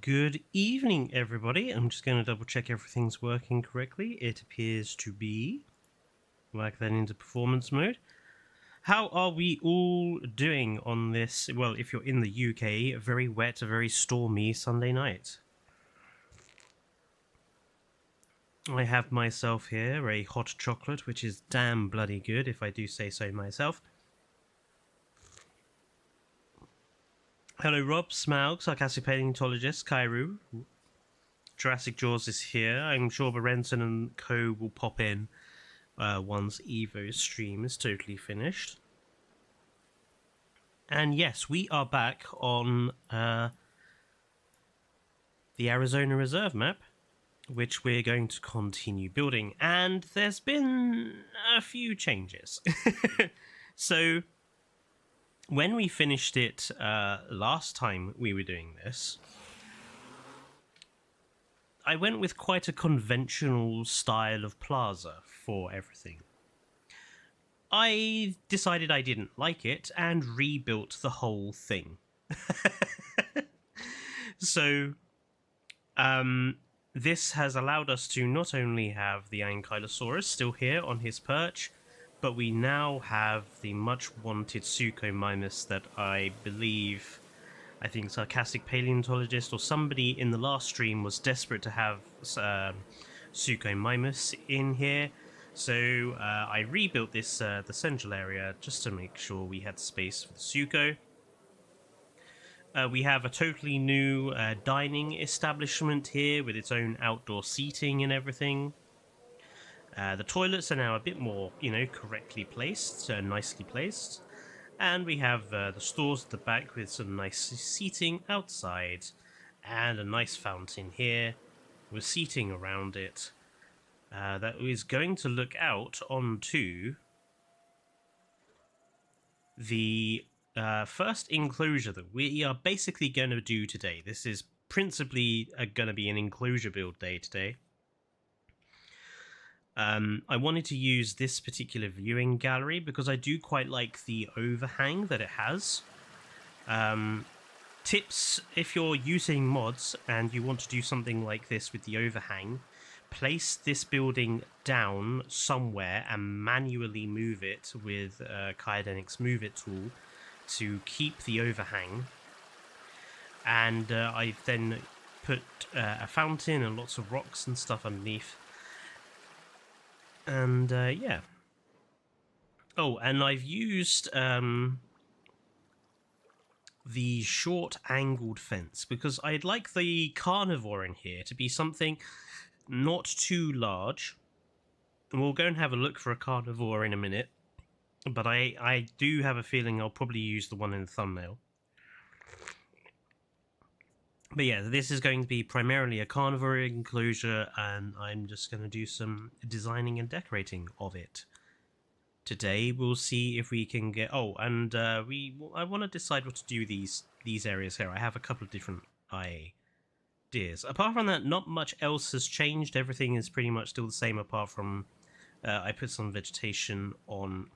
Good evening, everybody. I'm just going to double check everything's working correctly. It appears to be. Work that into performance mode. How are we all doing on this, well, if you're in the UK, very wet, very stormy Sunday night? I have myself here a hot chocolate, which is damn bloody good, if I do say so myself. Hello, Rob, Smaug, Sarcastic Paleontologist, Kairu. Jurassic Jaws is here. I'm sure Berenson and co will pop in once Evo's stream is totally finished. And yes, we are back on the Arizona Reserve map, which we're going to continue building. And there's been a few changes. So, when we finished it last time we were doing this, I went with quite a conventional style of plaza for everything. I decided I didn't like it and rebuilt the whole thing. So, this has allowed us to not only have the Ankylosaurus still here on his perch, but we now have the much wanted Suchomimus that I think Sarcastic Paleontologist or somebody in the last stream was desperate to have Suchomimus in here. So I rebuilt this the central area just to make sure we had space for the Sucho. We have a totally new dining establishment here with its own outdoor seating and everything. The toilets are now a bit more, correctly placed, nicely placed. And we have the stores at the back with some nice seating outside. And a nice fountain here with seating around it. That is going to look out onto the first enclosure that we are basically going to do today. This is principally going to be an enclosure build day today. I wanted to use this particular viewing gallery because I do quite like the overhang that it has. Tips, if you're using mods and you want to do something like this with the overhang, place this building down somewhere and manually move it with Kaidenic's Move It tool to keep the overhang. And I've then put a fountain and lots of rocks and stuff underneath. And yeah. Oh, and I've used the short angled fence because I'd like the carnivore in here to be something not too large. And we'll go and have a look for a carnivore in a minute. But I do have a feeling I'll probably use the one in the thumbnail. But yeah, this is going to be primarily a carnivore enclosure, and I'm just going to do some designing and decorating of it. Today we'll see if we can get... Oh, and I want to decide what to do these areas here. I have a couple of different ideas. Apart from that, not much else has changed. Everything is pretty much still the same, apart from I put some vegetation on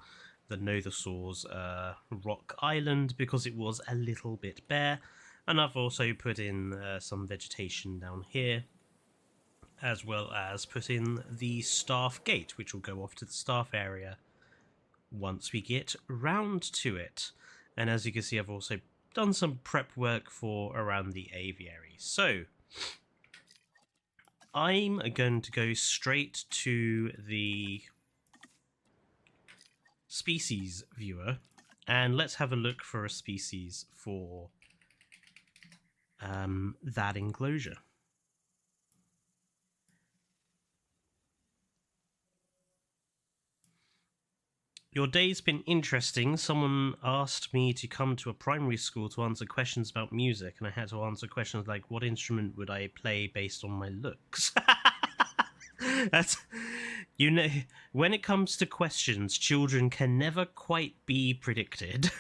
the Nothosaur's rock island because it was a little bit bare. And I've also put in some vegetation down here, as well as put in the staff gate, which will go off to the staff area once we get round to it. And as you can see, I've also done some prep work for around the aviary. So, I'm going to go straight to the species viewer, and let's have a look for a species for that enclosure. Your day's been interesting. Someone asked me to come to a primary school to answer questions about music, and I had to answer questions like, what instrument would I play based on my looks? That's, when it comes to questions, children can never quite be predicted.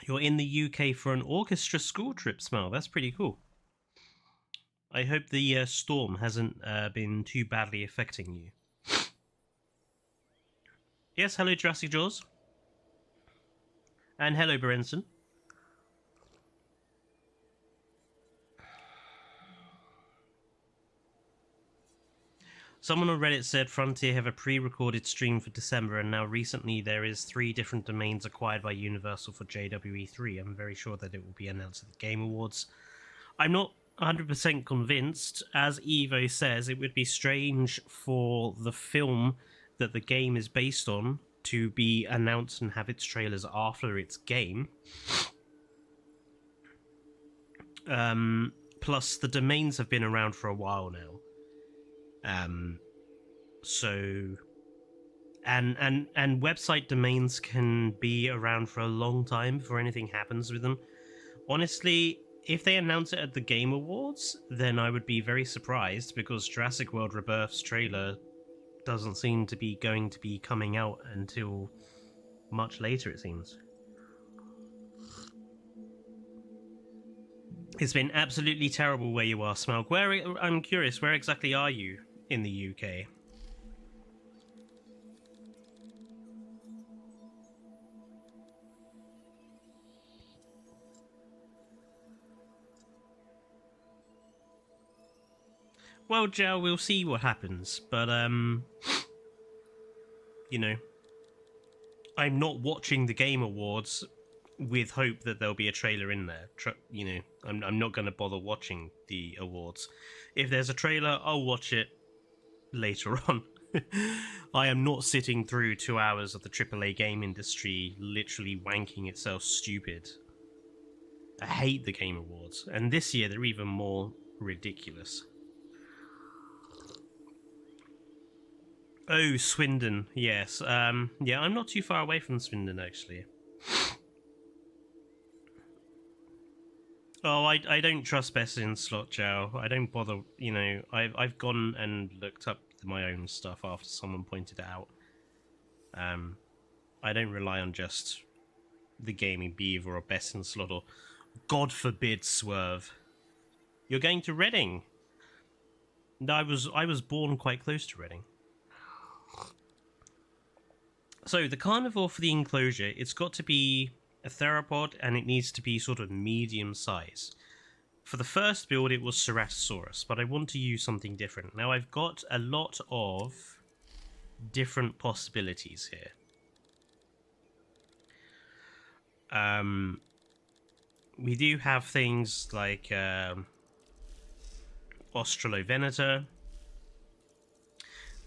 You're in the UK for an orchestra school trip, Smell. That's pretty cool. I hope the storm hasn't been too badly affecting you. Yes, hello Jurassic Jaws. And hello Berenson. Someone on Reddit said Frontier have a pre-recorded stream for December, and now recently there is 3 different domains acquired by Universal for JWE3. I'm very sure that it will be announced at the Game Awards. I'm not 100% convinced. As Evo says, it would be strange for the film that the game is based on to be announced and have its trailers after its game. Plus, the domains have been around for a while now. And website domains can be around for a long time before anything happens with them. Honestly, if they announce it at the Game Awards, then I would be very surprised, because Jurassic World Rebirth's trailer doesn't seem to be going to be coming out until much later, it seems. It's been absolutely terrible where you are, Smelk. I'm curious, where exactly are you in the UK? Well, Joe, we'll see what happens, but, you know, I'm not watching the Game Awards with hope that there'll be a trailer in there. You know, I'm not going to bother watching the awards. If there's a trailer, I'll watch it later on. I am not sitting through 2 hours of the AAA game industry literally wanking itself stupid. I hate the Game Awards, and this year they're even more ridiculous. Oh, Swindon, yes. Yeah, I'm not too far away from Swindon, actually. Oh, I don't trust Best in Slot, Joe. I don't bother, you know, I've gone and looked up my own stuff after someone pointed it out. I don't rely on just the Gaming Beaver or Best in Slot or, God forbid, Swerve. You're going to Reading? No, I was born quite close to Reading. So, the carnivore for the enclosure, it's got to be a theropod, and it needs to be sort of medium size. For the first build, it was Ceratosaurus, but I want to use something different. Now, I've got a lot of different possibilities here. We do have things like Australovenator,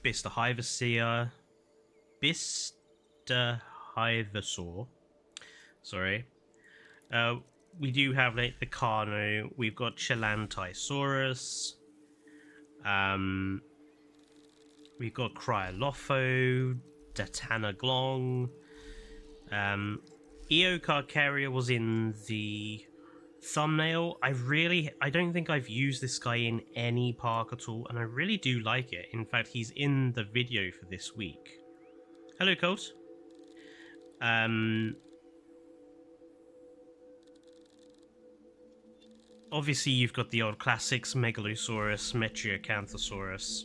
Bistahyvasaur, sorry. We do have like the Carno. We've got Chelantysaurus. We've got Cryolopho, Datanaglong. Eocarcharia was in the thumbnail. I don't think I've used this guy in any park at all, and I really do like it. In fact, he's in the video for this week. Hello, Colt. Obviously, you've got the old classics, Megalosaurus, Metriacanthosaurus.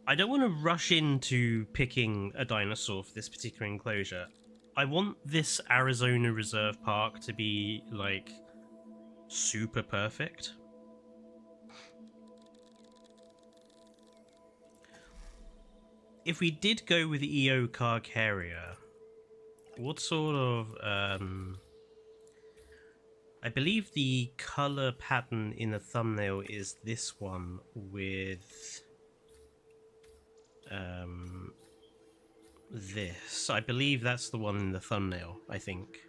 I don't want to rush into picking a dinosaur for this particular enclosure. I want this Arizona Reserve Park to be, like, super perfect. If we did go with Eocarcharia, what sort of, I believe the color pattern in the thumbnail is this one with, this. I believe that's the one in the thumbnail, I think.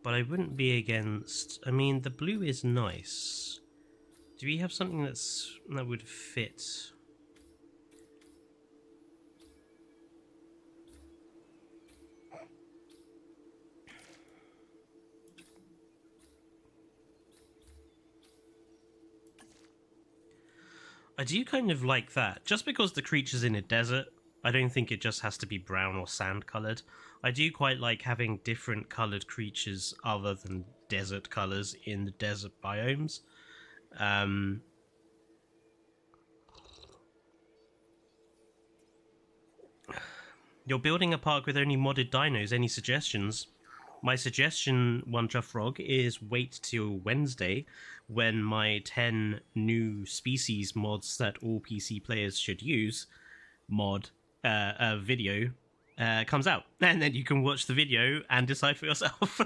But I wouldn't be against, I mean, the blue is nice. Do we have something that would fit? I do kind of like that, just because the creature's in a desert. I don't think it just has to be brown or sand colored. I do quite like having different colored creatures other than desert colors in the desert biomes. You're building a park with only modded dinos. Any suggestions? My suggestion, One Chuff Frog, is wait till Wednesday when my 10 new species mods that all PC players should use video comes out. And then you can watch the video and decide for yourself.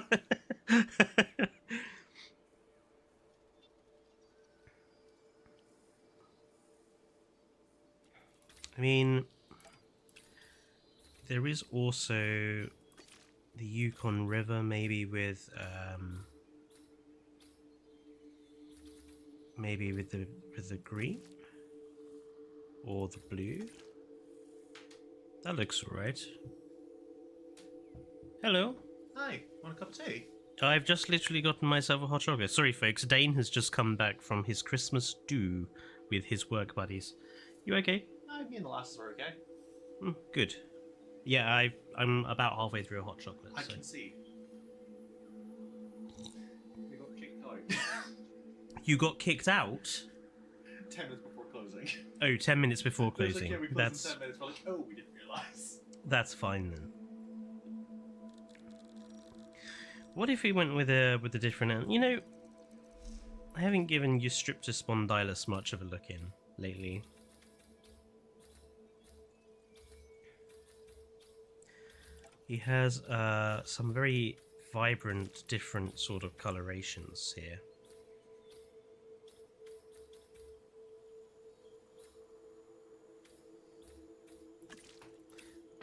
I mean, there is also the Yukon River, maybe with the green or the blue. That looks alright. Hello. Hi, want a cup of tea? I've just literally gotten myself a hot chocolate. Sorry, folks. Dane has just come back from his Christmas do with his work buddies. You okay? Me and the lasses are okay. Good. Yeah, I'm about halfway through a hot chocolate. I can see. We got kicked out. You got kicked out? 10 minutes before closing. Oh, 10 minutes before It was closing. like, yeah, we closed That's in 10 minutes. We're like, oh, we didn't realise. That's fine then. What if we went with a different? You know, I haven't given Eustriptus spondylus much of a look in lately. He has some very vibrant, different sort of colorations here.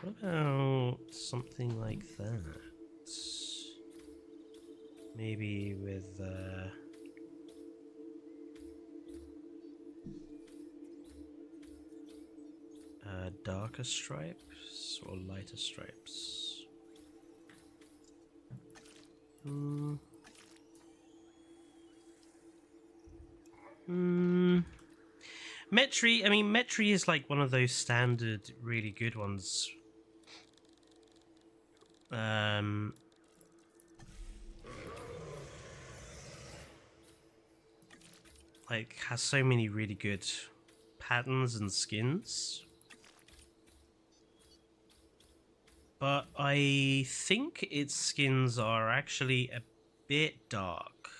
What about something like that? Maybe with darker stripes or lighter stripes. Metri, I mean, Metri is like one of those standard, really good ones. Like, has so many really good patterns and skins. But I think its skins are actually a bit dark.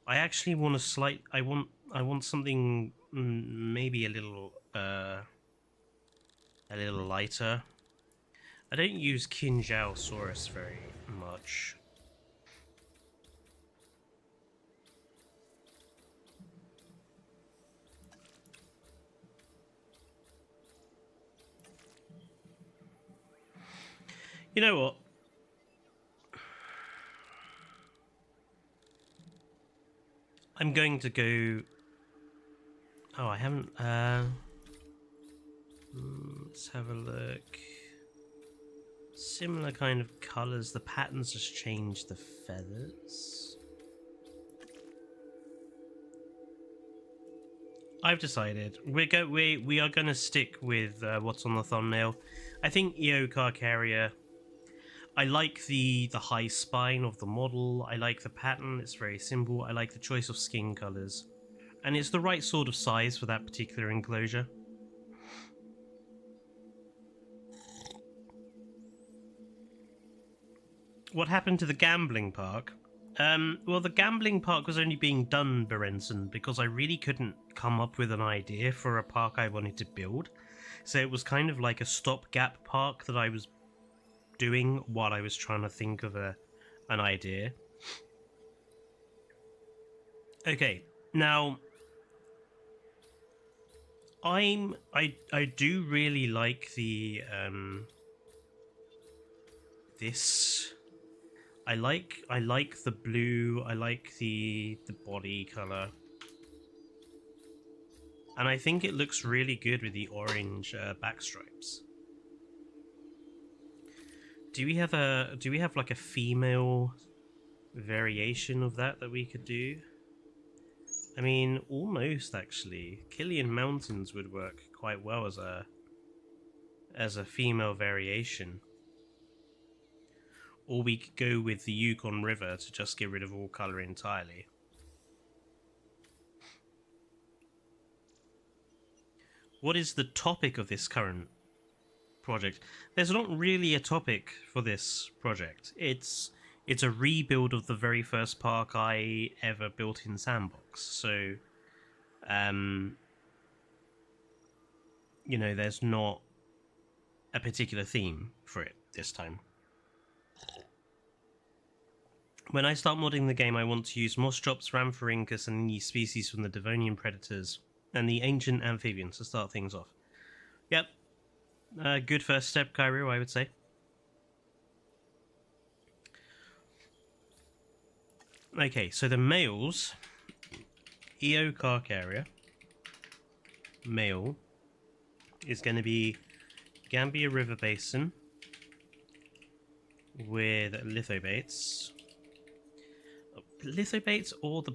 I actually want a slight. I want something maybe a little lighter. I don't use Kinjausaurus very much. You know what? I'm going to go... Oh, I haven't... let's have a look. Similar kind of colours. The patterns just change the feathers. I've decided. We are going to stick with what's on the thumbnail. I think Eocarcharia... I like the high spine of the model, I like the pattern, it's very simple, I like the choice of skin colours. And it's the right sort of size for that particular enclosure. What happened to the gambling park? Well, the gambling park was only being done, Berenson, because I really couldn't come up with an idea for a park I wanted to build. So it was kind of like a stopgap park that I was doing while I was trying to think of an idea. Okay, now I do really like the this. I like the blue. I like the body color, and I think it looks really good with the orange back stripes. Do we have like a female variation of that we could do? I mean, almost actually. Killian Mountains would work quite well as a female variation. Or we could go with the Yukon River to just get rid of all colour entirely. What is the topic of this current project? There's not really a topic for this project. It's a rebuild of the very first park I ever built in Sandbox. So, you know, there's not a particular theme for it this time. When I start modding the game, I want to use Mostrops, Rhamphorhynchus, and any species from the Devonian predators and the ancient amphibians to start things off. Yep. Good first step, Cairo, I would say. Okay, so the males, Eo Carcaria, male, is going to be Gambia River Basin with lithobates. Lithobates or the...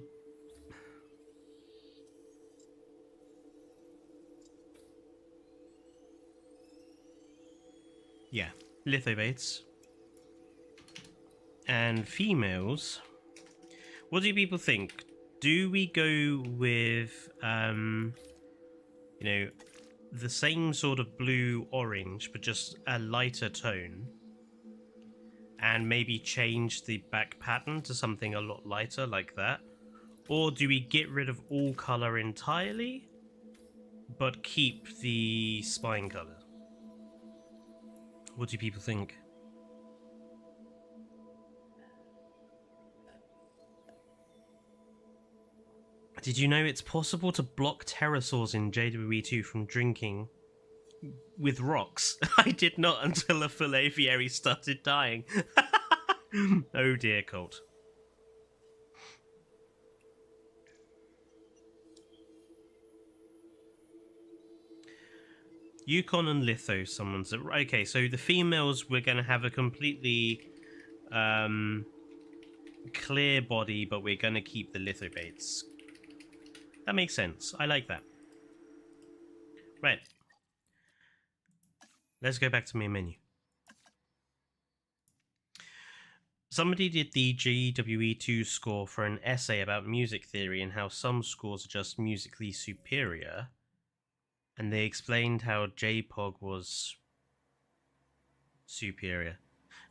Yeah, lithobates. And females... What do people think? Do we go with, you know, the same sort of blue-orange, but just a lighter tone? And maybe change the back pattern to something a lot lighter like that? Or do we get rid of all colour entirely, but keep the spine colour? What do people think? Did you know it's possible to block pterosaurs in JWE2 from drinking with rocks? I did not until a full aviary started dying. Oh dear, Colt. Yukon and Litho, someone said. Okay, so the females, we're going to have a completely clear body, but we're going to keep the lithobates. That makes sense. I like that. Right. Let's go back to my menu. Somebody did the GWE2 score for an essay about music theory and how some scores are just musically superior. And they explained how JPOG was superior.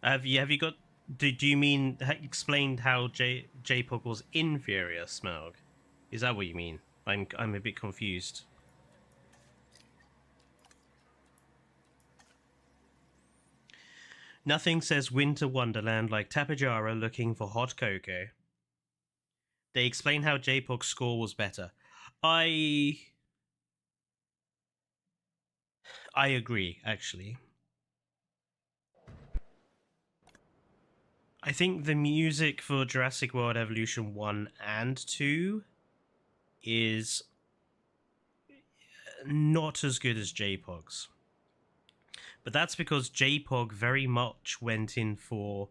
Have you got... Do you mean explained how JPOG was inferior, Smaug? Is that what you mean? I'm a bit confused. Nothing says Winter Wonderland like Tapajara looking for hot cocoa. They explain how JPOG's score was better. I agree, actually. I think the music for Jurassic World Evolution 1 and 2 is not as good as JPOG's. But that's because JPOG very much went in for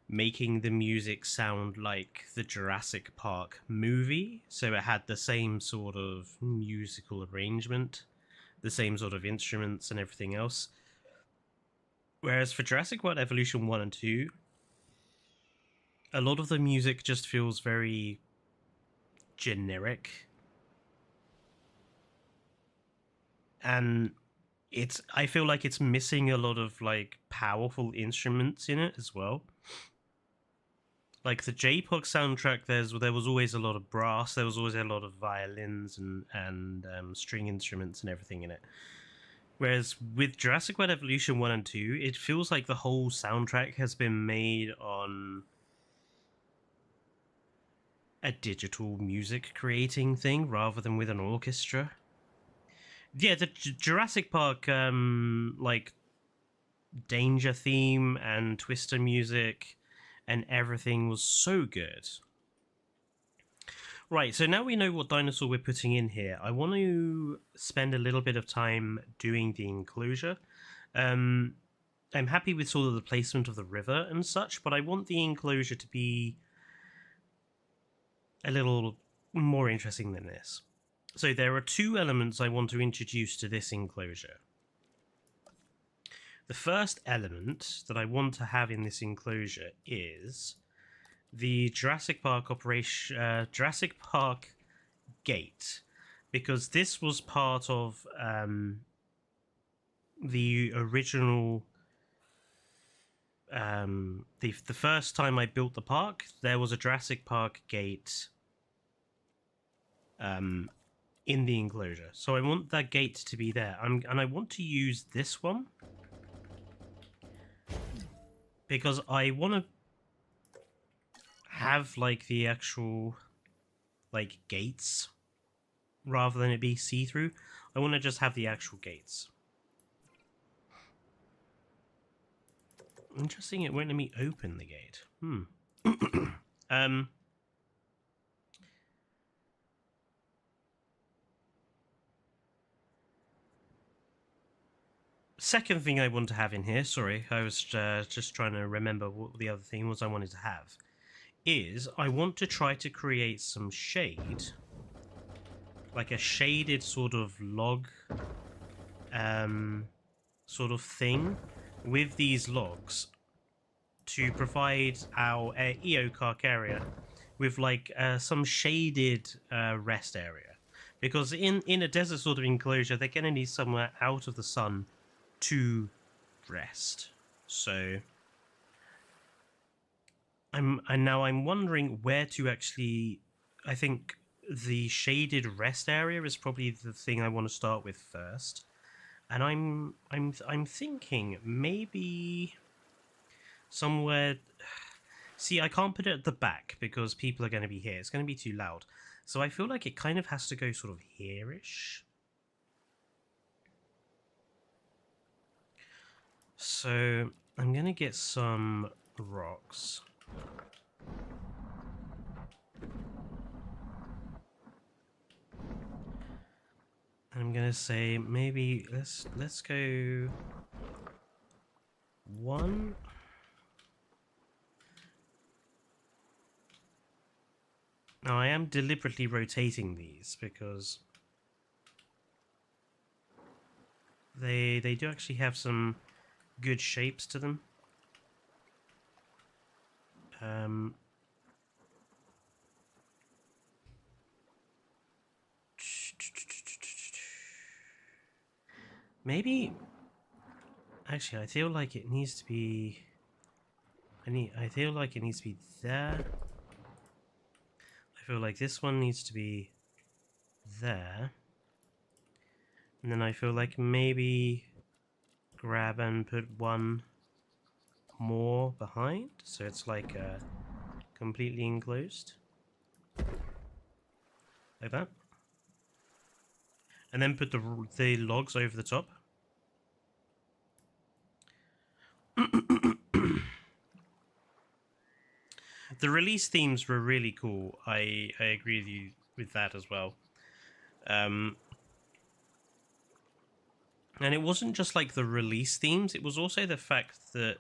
making the music sound like the Jurassic Park movie. So it had the same sort of musical arrangement, the same sort of instruments and everything else. Whereas for Jurassic World Evolution 1 and 2, a lot of the music just feels very generic. And I feel like it's missing a lot of like powerful instruments in it as well. Like the JPOG soundtrack, there was always a lot of brass, there was always a lot of violins and string instruments and everything in it. Whereas with Jurassic World Evolution 1 and 2, it feels like the whole soundtrack has been made on a digital music creating thing rather than with an orchestra. Yeah, the Jurassic Park like danger theme and twister music and everything was so good. Right, so now we know what dinosaur we're putting in here. I want to spend a little bit of time doing the enclosure. I'm happy with sort of the placement of the river and such, but I want the enclosure to be a little more interesting than this. So there are two elements I want to introduce to this enclosure. The first element that I want to have in this enclosure is the Jurassic Park Jurassic Park gate, because this was part of the original. The first time I built the park, there was a Jurassic Park gate in the enclosure, so I want that gate to be there. And I want to use this one because I want to have like the actual like gates rather than it be see-through. I want to just have the actual gates. Interesting, it won't let me open the gate. Second thing I want to have in here, sorry, I was just trying to remember what the other thing was I wanted to have, is I want to try to create some shade, like a shaded sort of log sort of thing with these logs to provide our Eocarc area with like some shaded rest area, because in a desert sort of enclosure they're going to need somewhere out of the sun to rest. So I'm wondering where to actually. I think the shaded rest area is probably the thing I want to start with first, and I'm thinking maybe somewhere. See, I can't put it at the back because people are going to be here. It's going to be too loud. So I feel like it kind of has to go sort of here-ish. So I'm going to get some rocks. I'm going to say maybe let's go one. Now I am deliberately rotating these because they do actually have some good shapes to them. Maybe actually I feel like it needs to be I feel like it needs to be there. I feel like this one needs to be there. And then I feel like maybe grab and put one more behind, so it's like completely enclosed. Like that. And then put the logs over the top. The release themes were really cool. I agree with you with that as well. And it wasn't just like the release themes, it was also the fact that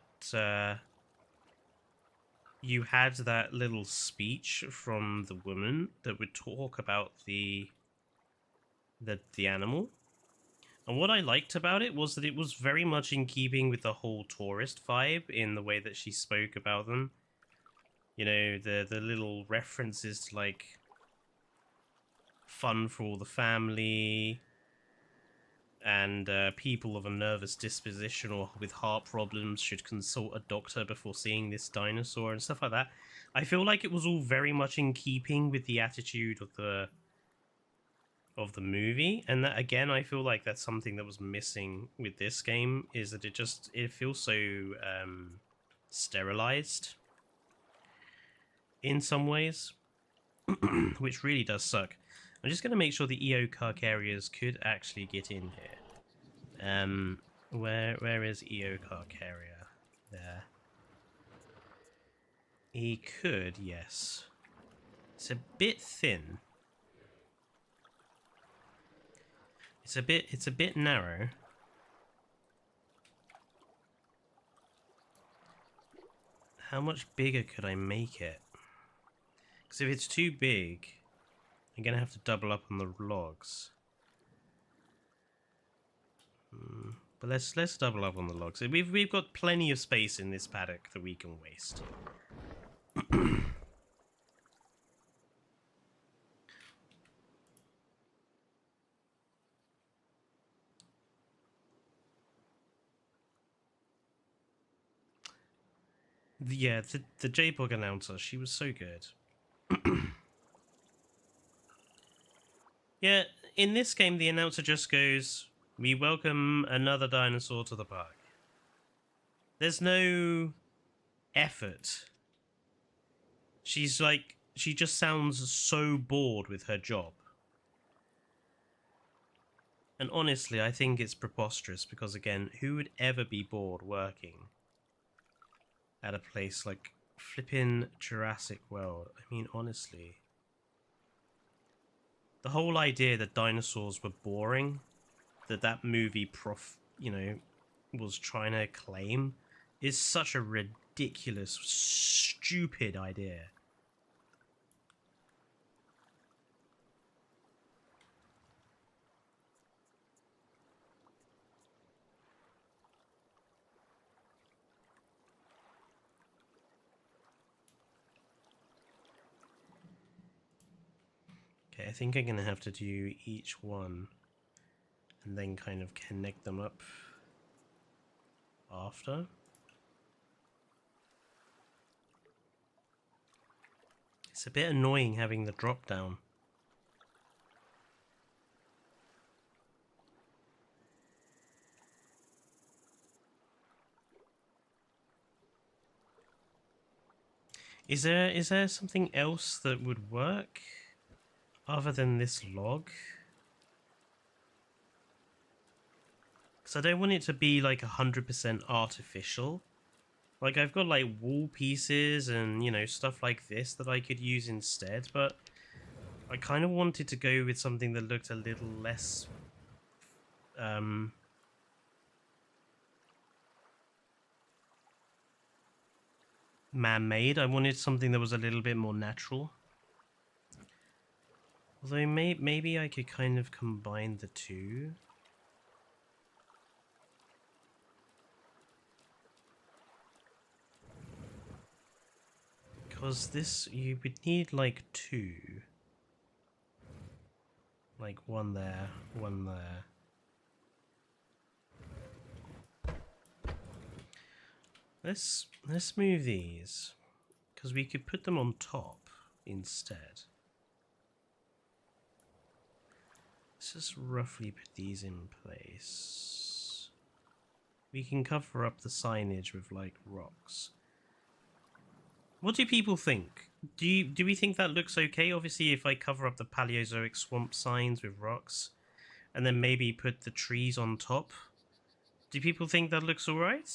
you had that little speech from the woman that would talk about the animal. And what I liked about it was that it was very much in keeping with the whole tourist vibe in the way that she spoke about them. You know, the little references to like fun for all the family, and people of a nervous disposition or with heart problems should consult a doctor before seeing this dinosaur and stuff like that. I feel like it was all very much in keeping with the attitude of the movie, and that again I feel like that's something that was missing with this game, is that it feels so sterilized in some ways, which really does suck. I'm just going to make sure the Eocarc areas could actually get in here. Where is Eocarc area? There. He could, yes. It's a bit thin. It's a bit narrow. How much bigger could I make it? Because if it's too big, I'm gonna have to double up on the logs. But let's double up on the logs. We've got plenty of space in this paddock that we can waste. Yeah, the JPOG announcer, she was so good. Yeah, in this game, the announcer just goes, "We welcome another dinosaur to the park." There's no effort. She's like, she just sounds so bored with her job. And honestly, I think it's preposterous because, again, who would ever be bored working at a place like flippin' Jurassic World? I mean, honestly. The whole idea that dinosaurs were boring, that movie was trying to claim, is such a ridiculous, stupid idea. Okay, I think I'm gonna have to do each one and then kind of connect them up after. It's a bit annoying having the drop down. Is there something else that would work other than this log? Because I don't want it to be like 100% artificial. Like, I've got like wall pieces and, you know, stuff like this that I could use instead, but I kind of wanted to go with something that looked a little less man-made. I wanted something that was a little bit more natural. Although maybe I could kind of combine the two. Because this, you would need like two. Like one there, one there. Let's move these. Because we could put them on top instead. Let's just roughly put these in place. We can cover up the signage with like rocks. What do people think? Do we think that looks okay? Obviously, if I cover up the Paleozoic swamp signs with rocks, and then maybe put the trees on top, do people think that looks alright?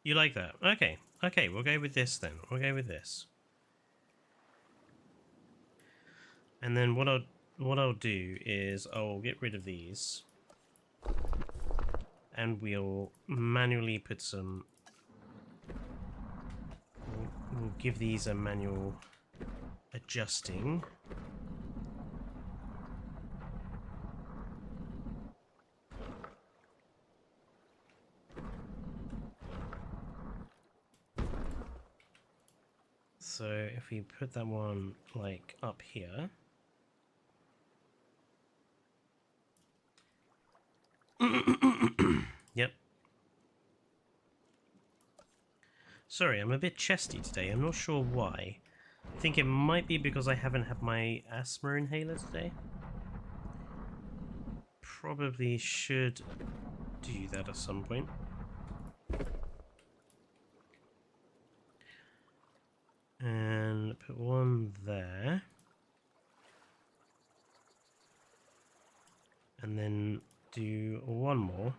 You like that? Okay, okay, we'll go with this then. We'll go with this. And then what I'll do is I'll get rid of these. And we'll manually put some... We'll give these a manual adjusting. So if we put that one like up here... Yep. Sorry, I'm a bit chesty today. I'm not sure why. I think it might be because I haven't had my asthma inhaler today. Probably should do that at some point. And put one there. And then do one more.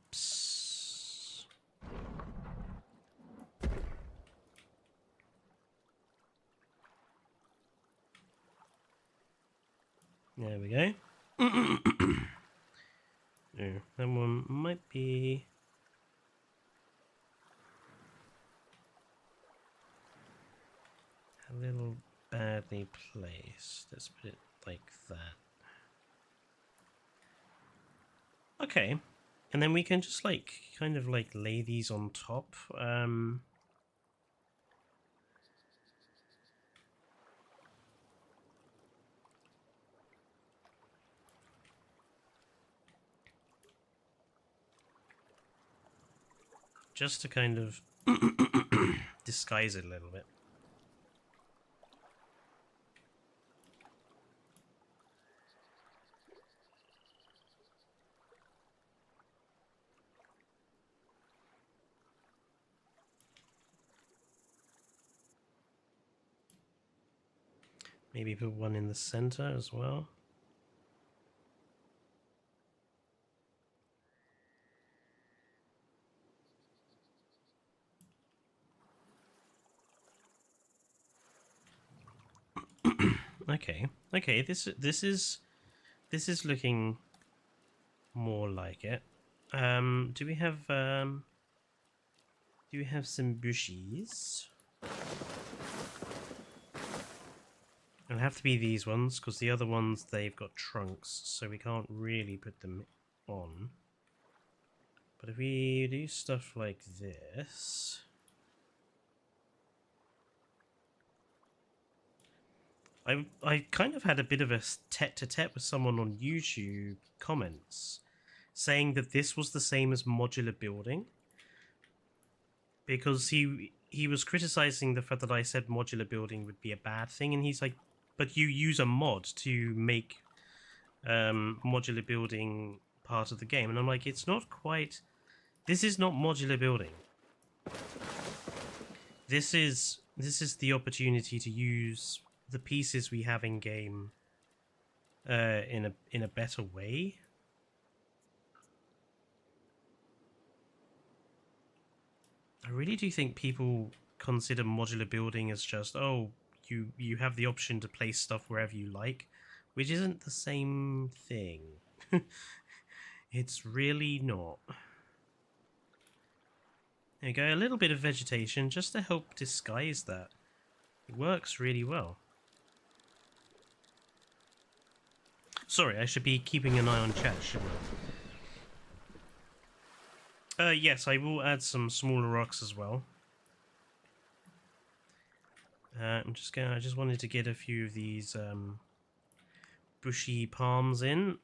Oops. There we go. No, that one might be... a little badly placed. Let's put it like that. Okay. And then we can just like kind of like lay these on top. Just to kind of disguise it a little bit. Maybe put one in the center as well. Okay, this is looking more like it. Do we have some bushies? It'll have to be these ones, because the other ones, they've got trunks, so we can't really put them on. But if we do stuff like this... I kind of had a bit of a tete-a-tete with someone on YouTube comments saying that this was the same as modular building, because he was criticizing the fact that I said modular building would be a bad thing, and he's like, but you use a mod to make modular building part of the game. And I'm like, it's not quite... This is not modular building. This is the opportunity to use the pieces we have in game in a better way. I really do think people consider modular building as just, oh, you have the option to place stuff wherever you like, which isn't the same thing. It's really not. There you go, a little bit of vegetation just to help disguise that. It works really well. Sorry, I should be keeping an eye on chat, shouldn't I? Yes, I will add some smaller rocks as well. I just wanted to get a few of these bushy palms in.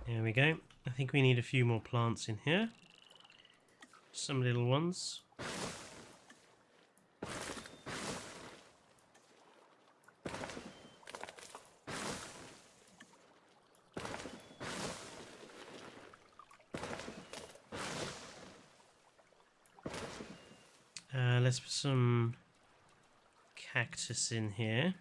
There we go. I think we need a few more plants in here. Some little ones. Let's put some cactus in here.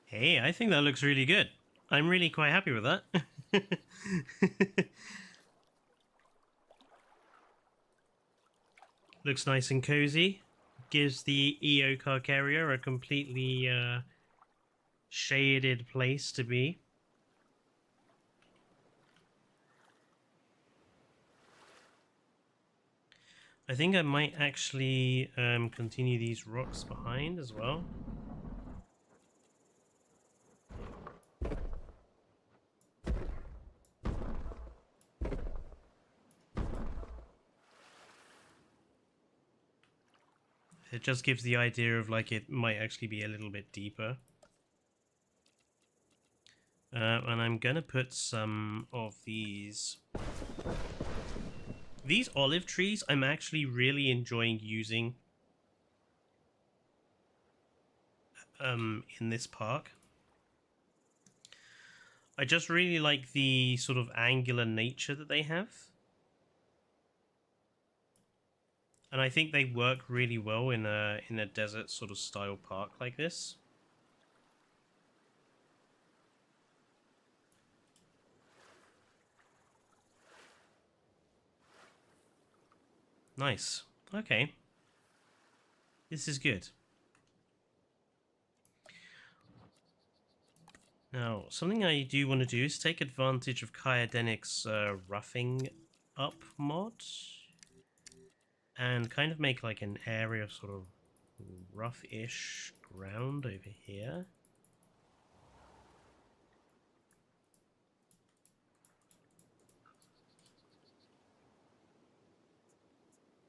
Hey, I think that looks really good. I'm really quite happy with that. Looks nice and cozy. Gives the EO car carrier a completely shaded place to be. I think I might actually continue these rocks behind as well. It just gives the idea of like it might actually be a little bit deeper. And I'm gonna put some of these olive trees. I'm actually really enjoying using in this park. I just really like the sort of angular nature that they have. And I think they work really well in a desert sort of style park like this. Nice. Okay. This is good. Now, something I do want to do is take advantage of Kyodenic's roughing up mod and kind of make like an area of sort of rough-ish ground over here.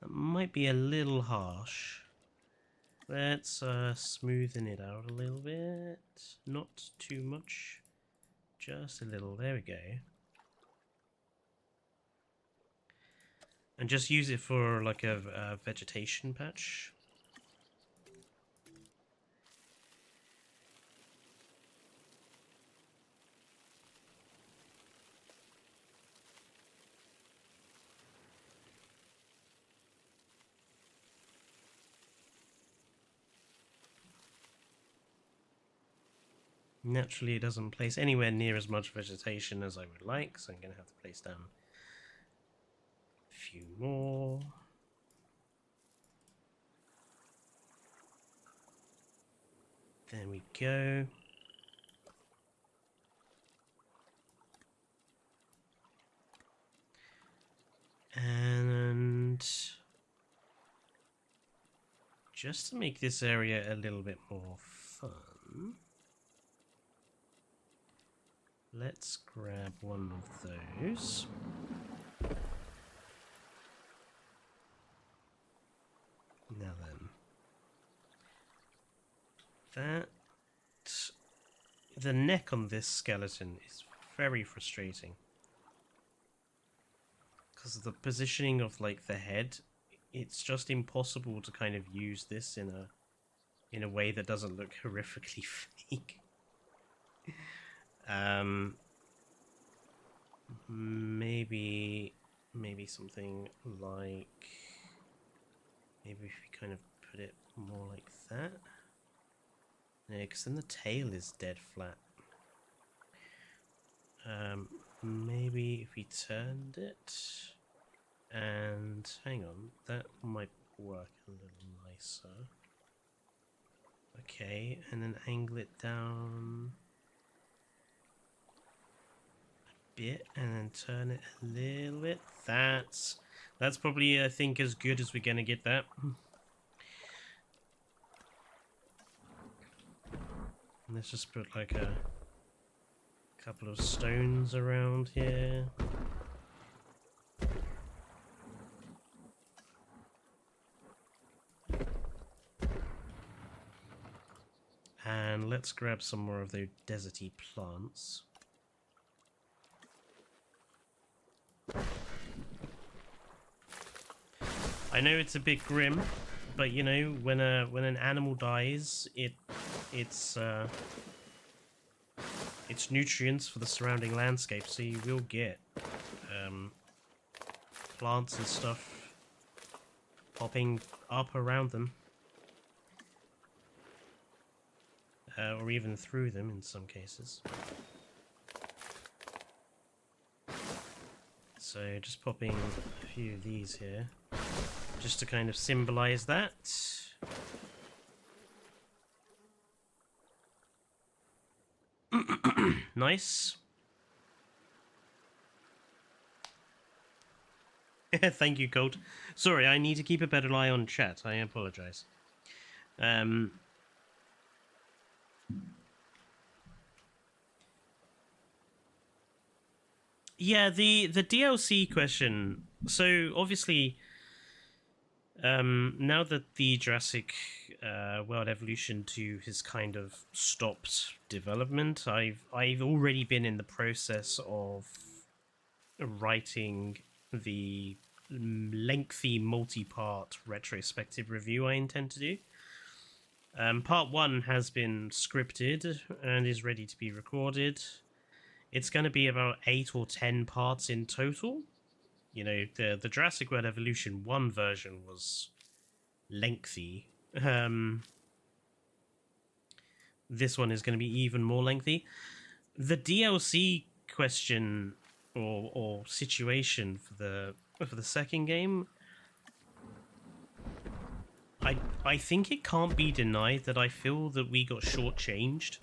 That might be a little harsh. Let's smoothen it out a little bit. Not too much. Just a little. There we go. And just use it for like a vegetation patch. Naturally, it doesn't place anywhere near as much vegetation as I would like, so I'm going to have to place down a few more. There we go. And just to make this area a little bit more fun, let's grab one of those. Now then, the neck on this skeleton is very frustrating because of the positioning of like the head. It's just impossible to kind of use this in a way that doesn't look horrifically fake. Maybe something like, maybe if we kind of put it more like that. Yeah, because then the tail is dead flat. Maybe if we turned it, and hang on, that might work a little nicer. Okay, and then angle it down bit and then turn it a little bit. That's probably I think as good as we're gonna get that. Let's just put like a couple of stones around here. And let's grab some more of those deserty plants. I know it's a bit grim, but you know, when an animal dies, it's nutrients for the surrounding landscape, so you will get plants and stuff popping up around them, or even through them in some cases. So just popping a few of these here, just to kind of symbolize that. Nice. Thank you, Colt. Sorry, I need to keep a better eye on chat. I apologize. Yeah, the DLC question. So obviously, now that the Jurassic World Evolution 2 has kind of stopped development, I've already been in the process of writing the lengthy multi-part retrospective review I intend to do. Part 1 has been scripted and is ready to be recorded. It's going to be about 8 or 10 parts in total. You know, the Jurassic World Evolution 1 version was lengthy. This one is going to be even more lengthy. The DLC question or situation for the second game, I think it can't be denied that I feel that we got shortchanged.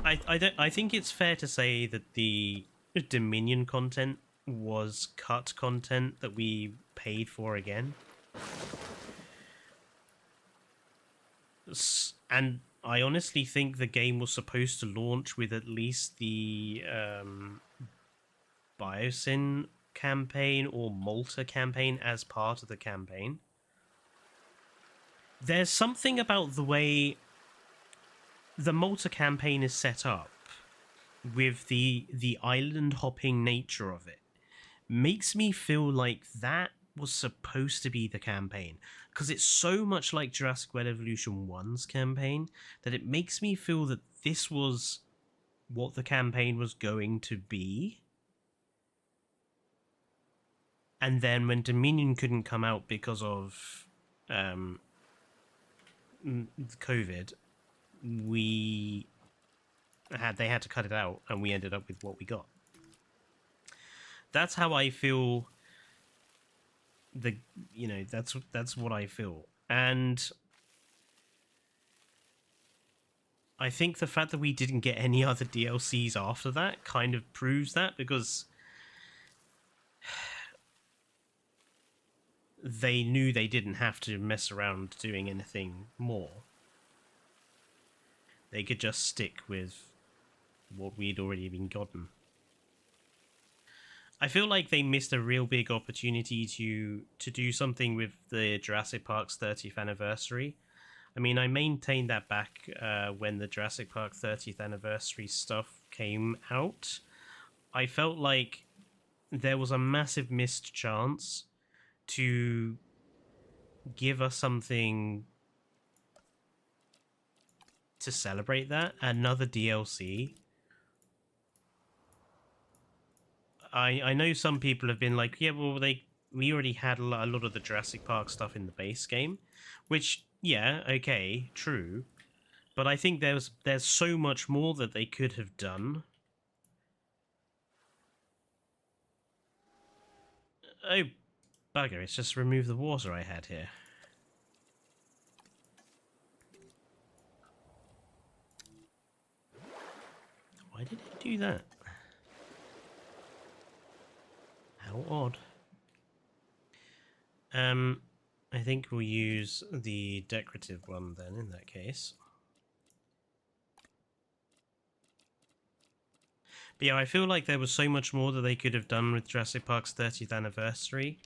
I think it's fair to say that the Dominion content was cut content that we paid for again. And I honestly think the game was supposed to launch with at least the Biosyn campaign or Malta campaign as part of the campaign. There's something about the way the Malta campaign is set up with the island hopping nature of it makes me feel like that was supposed to be the campaign, because it's so much like Jurassic World Evolution 1's campaign that it makes me feel that this was what the campaign was going to be. And then when Dominion couldn't come out because of COVID, they had to cut it out, and we ended up with what we got. That's how I feel. That's what I feel, and I think the fact that we didn't get any other DLCs after that kind of proves that, because they knew they didn't have to mess around doing anything more. They could just stick with what we'd already been gotten. I feel like they missed a real big opportunity to do something with the Jurassic Park's 30th anniversary. I mean, I maintained that back when the Jurassic Park 30th anniversary stuff came out. I felt like there was a massive missed chance to give us something to celebrate that, another DLC. I know some people have been like, yeah, well, we already had a lot of the Jurassic Park stuff in the base game, which, yeah, okay, true, but I think there's so much more that they could have done. Oh, bugger, it's just removed the water I had here. Why did it do that? How odd. I think we'll use the decorative one then in that case. But yeah, I feel like there was so much more that they could have done with Jurassic Park's 30th anniversary.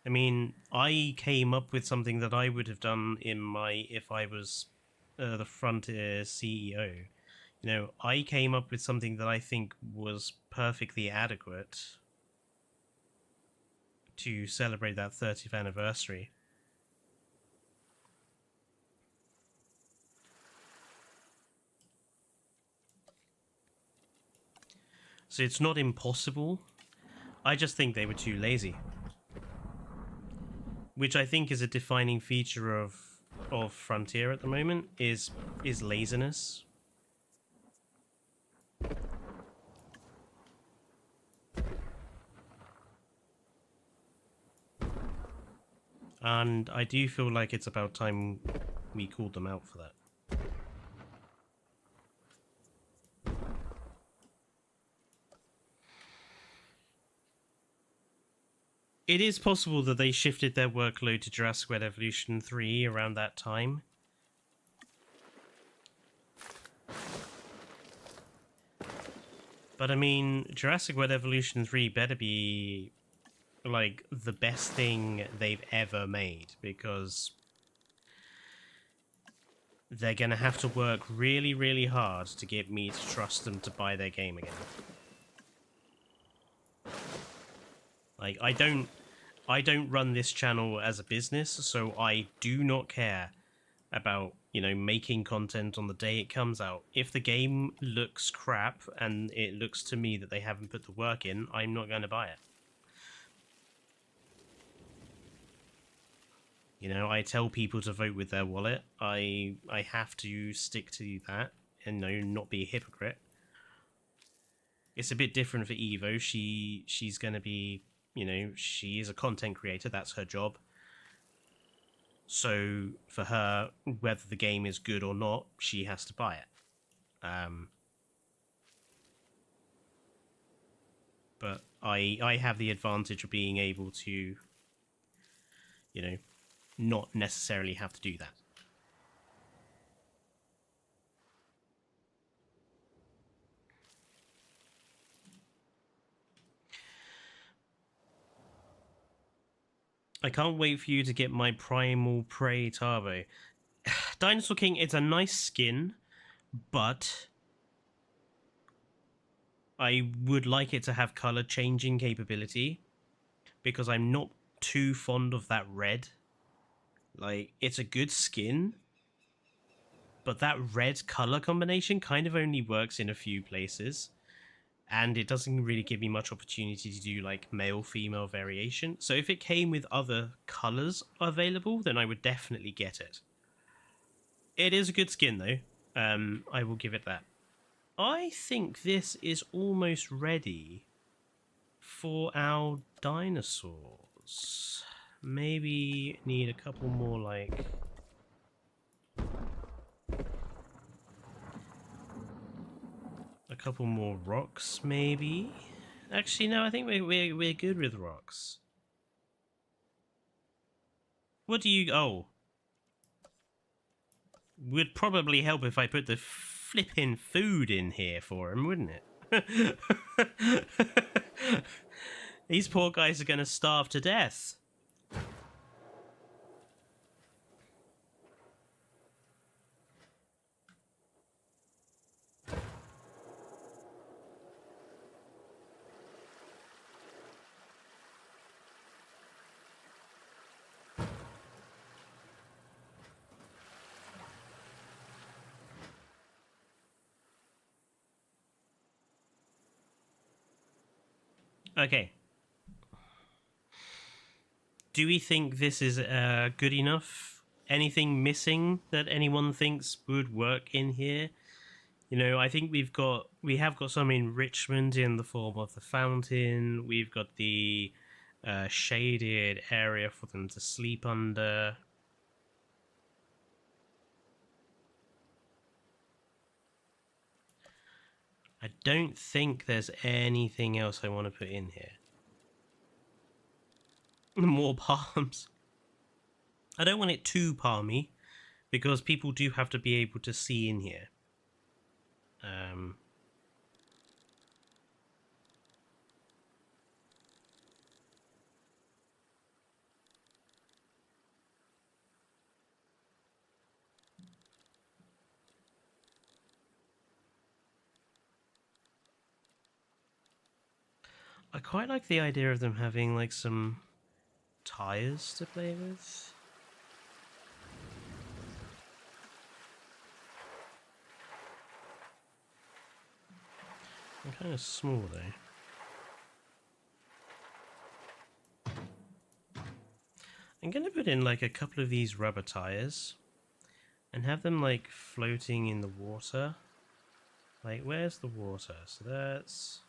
I mean, I came up with something that I would have done if I was the Frontier CEO. You know, I came up with something that I think was perfectly adequate to celebrate that 30th anniversary. So it's not impossible. I just think they were too lazy. Which I think is a defining feature of Frontier at the moment, is laziness. And I do feel like it's about time we called them out for that. It is possible that they shifted their workload to Jurassic World Evolution 3 around that time. But I mean, Jurassic World Evolution 3 better be like the best thing they've ever made, because they're gonna have to work really, really hard to get me to trust them to buy their game again. Like, I don't run this channel as a business, so I do not care about, you know, making content on the day it comes out. If the game looks crap and it looks to me that they haven't put the work in, I'm not going to buy it. You know, I tell people to vote with their wallet. I have to stick to that and, you know, not be a hypocrite. It's a bit different for Evo. She's going to be, you know, she is a content creator. That's her job. So for her, whether the game is good or not, she has to buy it. But I have the advantage of being able to, you know, not necessarily have to do that. I can't wait for you to get my Primal Prey Turbo. Dinosaur King, it's a nice skin, but I would like it to have color changing capability, because I'm not too fond of that red. Like, it's a good skin, but that red color combination kind of only works in a few places, and it doesn't really give me much opportunity to do like male-female variation. So if it came with other colors available, then I would definitely get it. It is a good skin though. I will give it that. I think this is almost ready for our dinosaurs. Maybe need a couple more, like, a couple more rocks, maybe. Actually, no, I think we're good with rocks. What do you? Oh, would probably help if I put the flipping food in here for him, wouldn't it? These poor guys are gonna starve to death. Okay. Do we think this is good enough? Anything missing that anyone thinks would work in here? You know, I think we have got some enrichment in the form of the fountain. We've got the shaded area for them to sleep under. I don't think there's anything else I want to put in here. More palms. I don't want it too palmy, because people do have to be able to see in here. I quite like the idea of them having like some tires to play with. They're kind of small though. I'm gonna put in like a couple of these rubber tires and have them like floating in the water. Like, where's the water? So that's...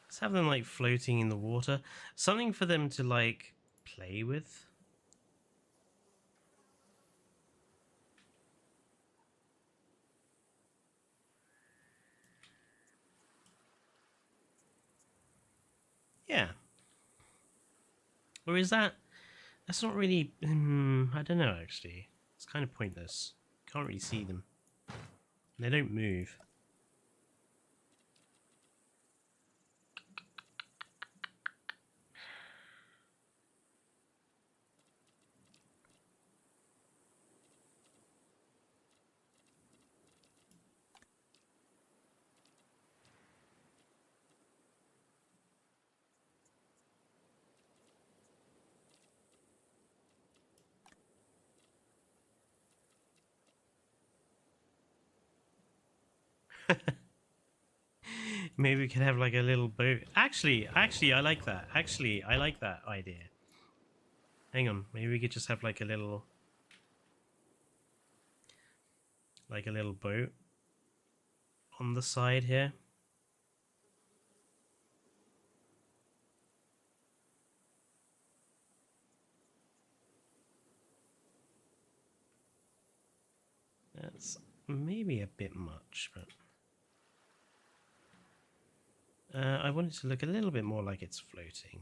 Let's have them like floating in the water. Something for them to like play with. Yeah. Or is that... That's not really... I don't know, actually. It's kind of pointless. Can't really see them. They don't move. Maybe we could have like a little boat. Actually, I like that. Actually, I like that idea. Hang on, maybe we could just have like a little boat on the side here. That's maybe a bit much, but I want it to look a little bit more like it's floating.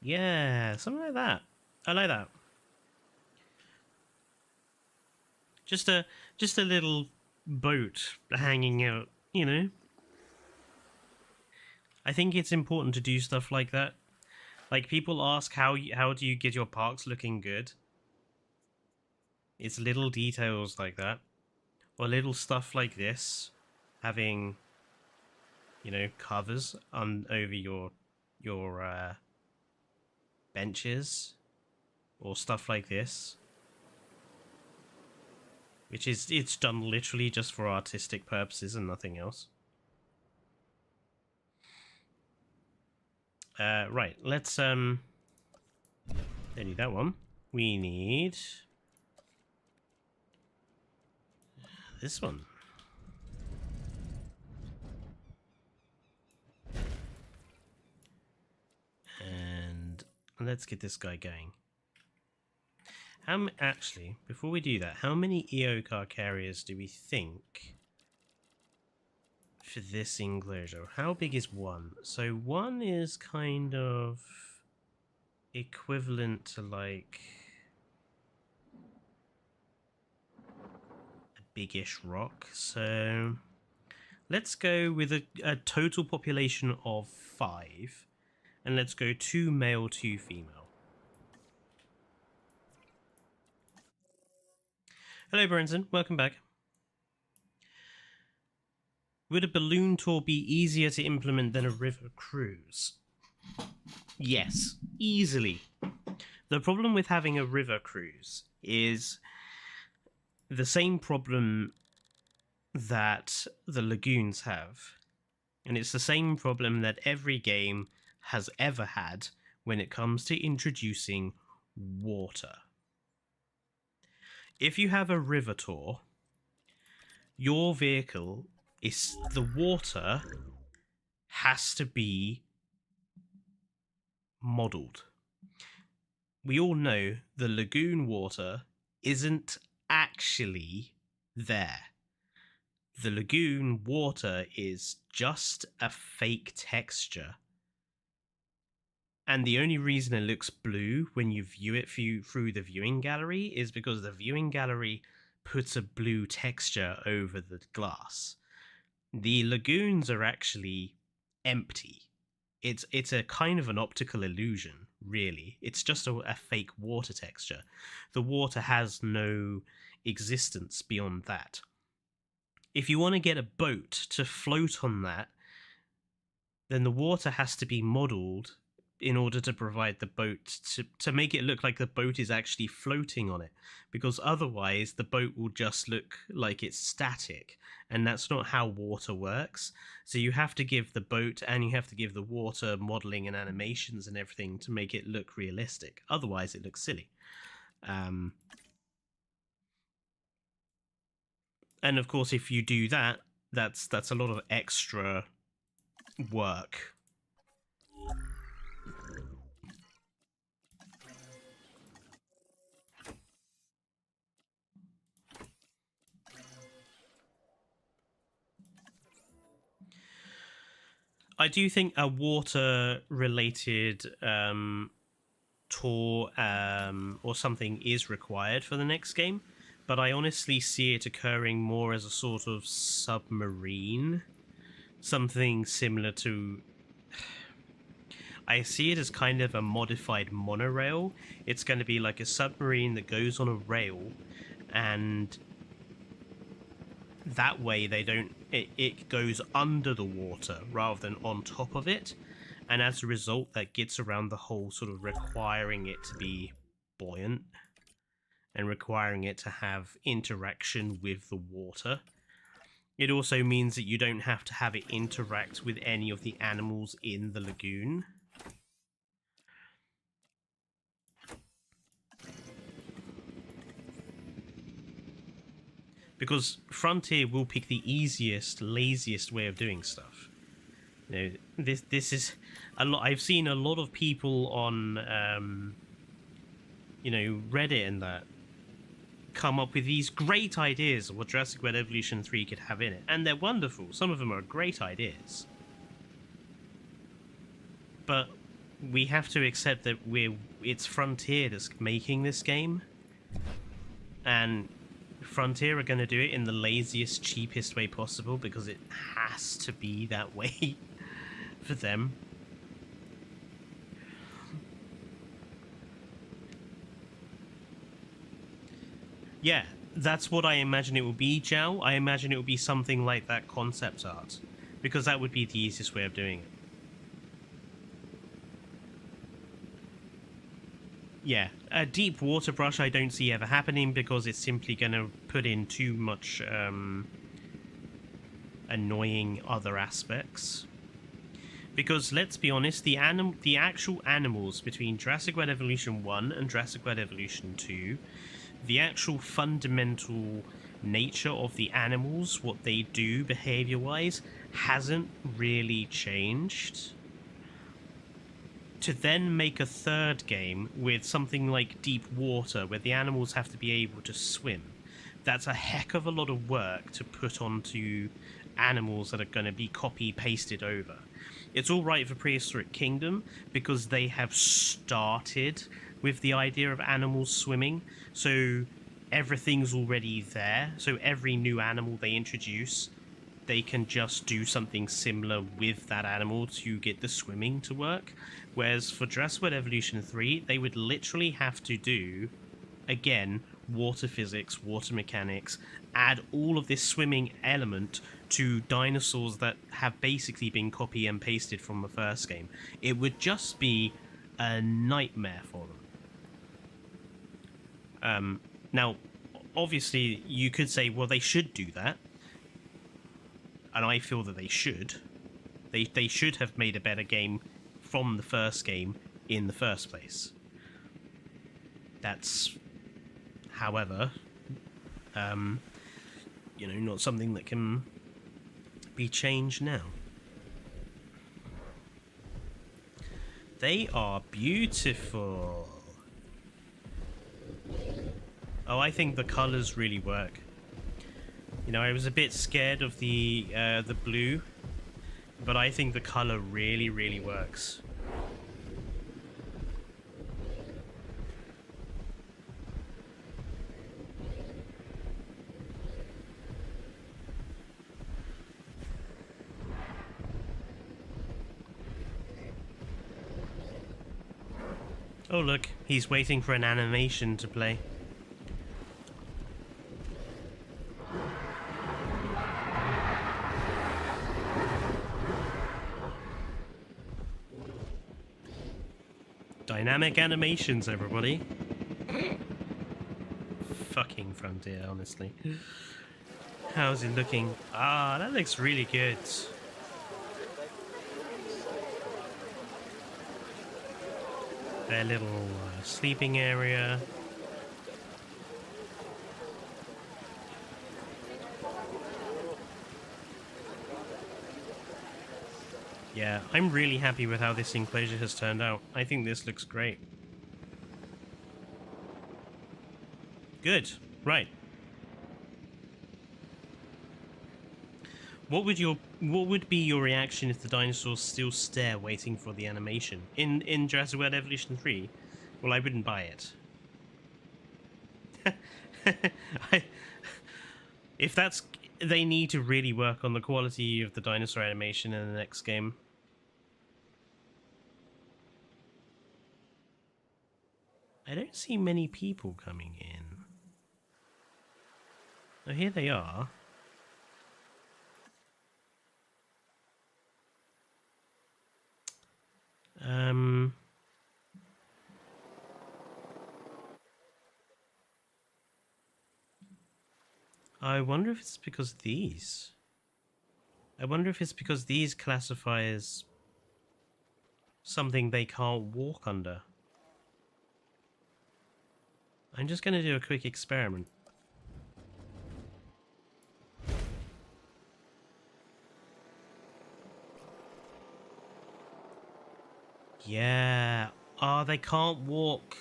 Yeah, something like that. I like that. Just a little boat hanging out, you know. I think it's important to do stuff like that. Like people ask how do you get your parks looking good? It's little details like that, or little stuff like this, having, you know, covers on over your benches, or stuff like this, which is it's done literally just for artistic purposes and nothing else. Right, let's don't need that one. We need this one. And let's get this guy going. Actually, before we do that, how many EO car carriers do we think for this enclosure? How big is one? So one is kind of equivalent to like a biggish rock. So let's go with a total population of 5, and let's go 2 male, 2 female. Hello, Brenton. Welcome back. Would a balloon tour be easier to implement than a river cruise? Yes, easily. The problem with having a river cruise is the same problem that the lagoons have. And it's the same problem that every game has ever had when it comes to introducing water. If you have a river tour, your vehicle is the water has to be modeled. We all know the lagoon water isn't actually there. The lagoon water is just a fake texture. And the only reason it looks blue when you view it through the viewing gallery is because the viewing gallery puts a blue texture over the glass. The lagoons are actually empty. It's a kind of an optical illusion, really. It's just a fake water texture. The water has no existence beyond that. If you want to get a boat to float on that, then the water has to be modeled in order to provide the boat to make it look like the boat is actually floating on it, because otherwise the boat will just look like it's static, and that's not how water works. So you have to give the boat and you have to give the water modeling and animations and everything to make it look realistic, otherwise it looks silly. And of course, if you do that, that's a lot of extra work. I do think a water-related tour or something is required for the next game, but I honestly see it occurring more as a sort of submarine, something similar to... I see it as kind of a modified monorail. It's going to be like a submarine that goes on a rail, and that way they don't... It goes under the water rather than on top of it, and as a result that gets around the whole sort of requiring it to be buoyant and requiring it to have interaction with the water. It also means that you don't have to have it interact with any of the animals in the lagoon. Because Frontier will pick the easiest, laziest way of doing stuff. You know, this is a lot. I've seen a lot of people on, you know, Reddit and that come up with these great ideas of what Jurassic World Evolution 3 could have in it, and they're wonderful. Some of them are great ideas, but we have to accept that it's Frontier that's making this game, and Frontier are going to do it in the laziest, cheapest way possible because it has to be that way for them. Yeah, that's what I imagine it will be, Zhao. I imagine it will be something like that concept art, because that would be the easiest way of doing it. Yeah, a deep water brush I don't see ever happening because it's simply going to put in too much annoying other aspects. Because let's be honest, the actual animals between Jurassic World Evolution 1 and Jurassic World Evolution 2, the actual fundamental nature of the animals, what they do behavior-wise, hasn't really changed. To then make a third game with something like deep water, where the animals have to be able to swim, that's a heck of a lot of work to put onto animals that are going to be copy-pasted over. It's all right for Prehistoric Kingdom, because they have started with the idea of animals swimming, so everything's already there, so every new animal they introduce, they can just do something similar with that animal to get the swimming to work. Whereas for Jurassic World Evolution 3, they would literally have to do, again, water physics, water mechanics, add all of this swimming element to dinosaurs that have basically been copy and pasted from the first game. It would just be a nightmare for them. Now, obviously, you could say, well, they should do that. And I feel that they should. They should have made a better game from the first game in the first place. That's, however, you know, not something that can be changed now. They are beautiful. Oh, I think the colors really work. You know, I was a bit scared of the blue, but I think the color really, really works. Oh look, he's waiting for an animation to play. Dynamic animations, everybody. Fucking Frontier, honestly. How's it looking? Ah, that looks really good. Their little sleeping area. Yeah, I'm really happy with how this enclosure has turned out. I think this looks great. Good. Right. What would be your reaction if the dinosaurs still stare waiting for the animation in Jurassic World Evolution 3? Well, I wouldn't buy it. If that's, they need to really work on the quality of the dinosaur animation in the next game. I don't see many people coming in. Oh, here they are. I wonder if it's because these. I wonder if it's because these classify as something they can't walk under. I'm just going to do a quick experiment. Yeah. Oh, they can't walk.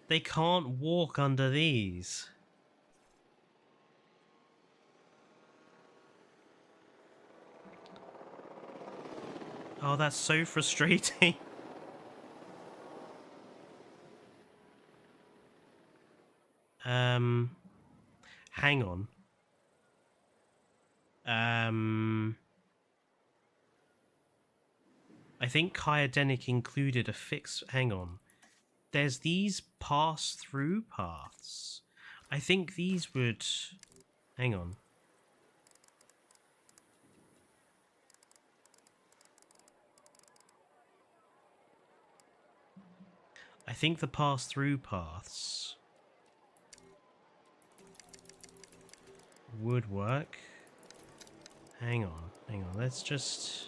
They can't walk under these. Oh, that's so frustrating. Hang on. I think Kyodenic included a fix. Hang on. There's these pass-through paths. I think these would... Hang on. I think the pass-through paths would work. Hang on, let's just...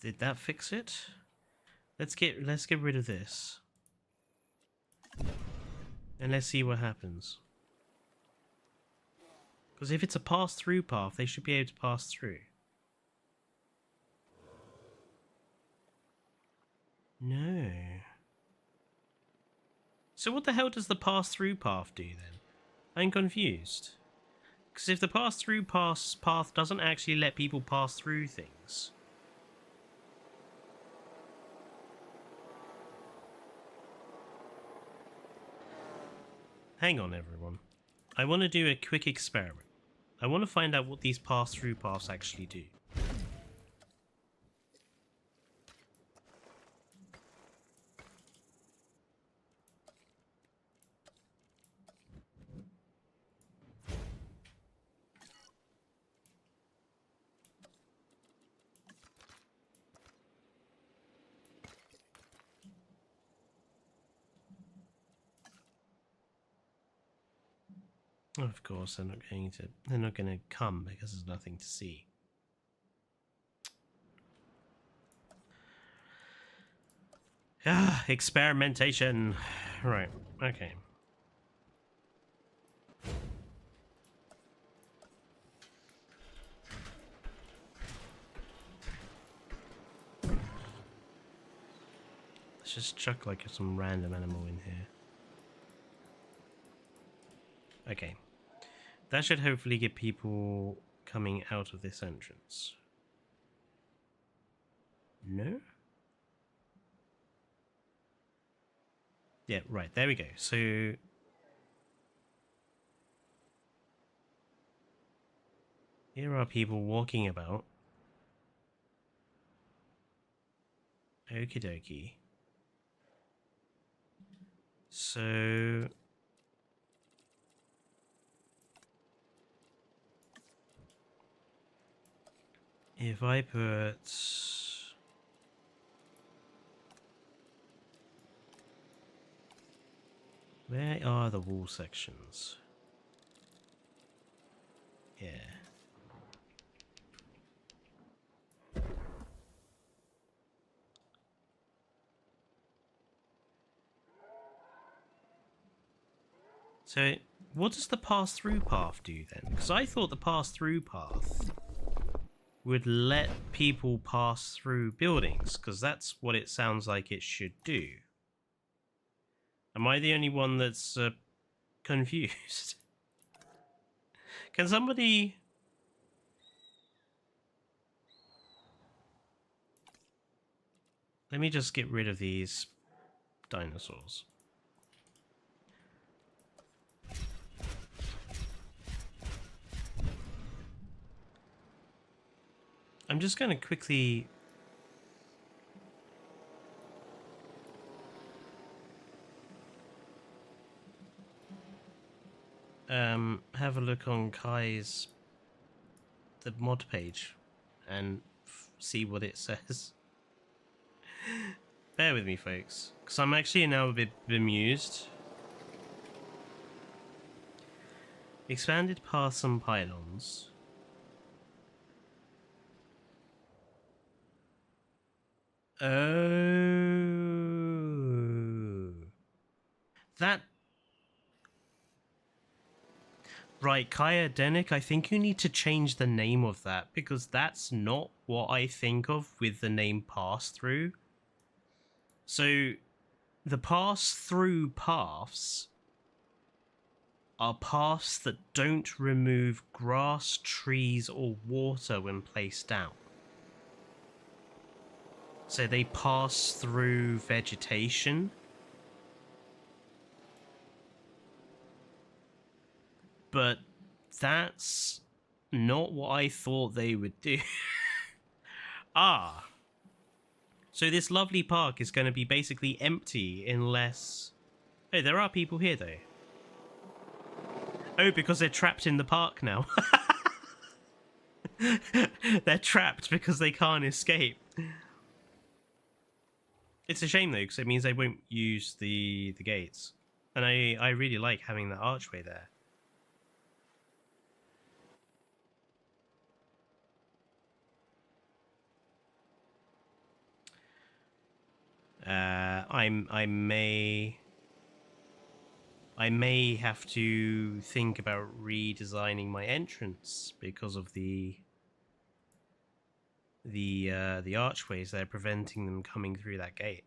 Did that fix it? Let's get rid of this. And let's see what happens. Because if it's a pass-through path, they should be able to pass through. No. So what the hell does the pass-through path do then? I'm confused. Because if the pass-through path doesn't actually let people pass through things... Hang on, everyone. I want to do a quick experiment. I want to find out what these pass-through paths actually do. Of course, they're not going to come because there's nothing to see. Ah, experimentation. Right, okay. Let's just chuck like some random animal in here. Okay. That should hopefully get people coming out of this entrance. No? Yeah, right, there we go. So... here are people walking about. Okie dokie. So... if I put... where are the wall sections? Yeah. So, what does the pass-through path do then? Because I thought the pass-through path would let people pass through buildings, because that's what it sounds like it should do. Am I the only one that's confused? Can somebody... Let me just get rid of these dinosaurs. I'm just going to quickly... have a look on Kai's the mod page and see what it says. Bear with me, folks, because I'm actually now a bit bemused. Expanded paths and pylons. Oh, that. Right, Kaya Denik, I think you need to change the name of that, because that's not what I think of with the name pass-through. So, the pass-through paths are paths that don't remove grass, trees, or water when placed down. So they pass through vegetation. But that's not what I thought they would do. Ah. So this lovely park is going to be basically empty unless... Oh, there are people here, though. Oh, because they're trapped in the park now. They're trapped because they can't escape. It's a shame, though, because it means they won't use the gates. And I really like having that archway there. I may have to think about redesigning my entrance because of the archways that are preventing them coming through that gate.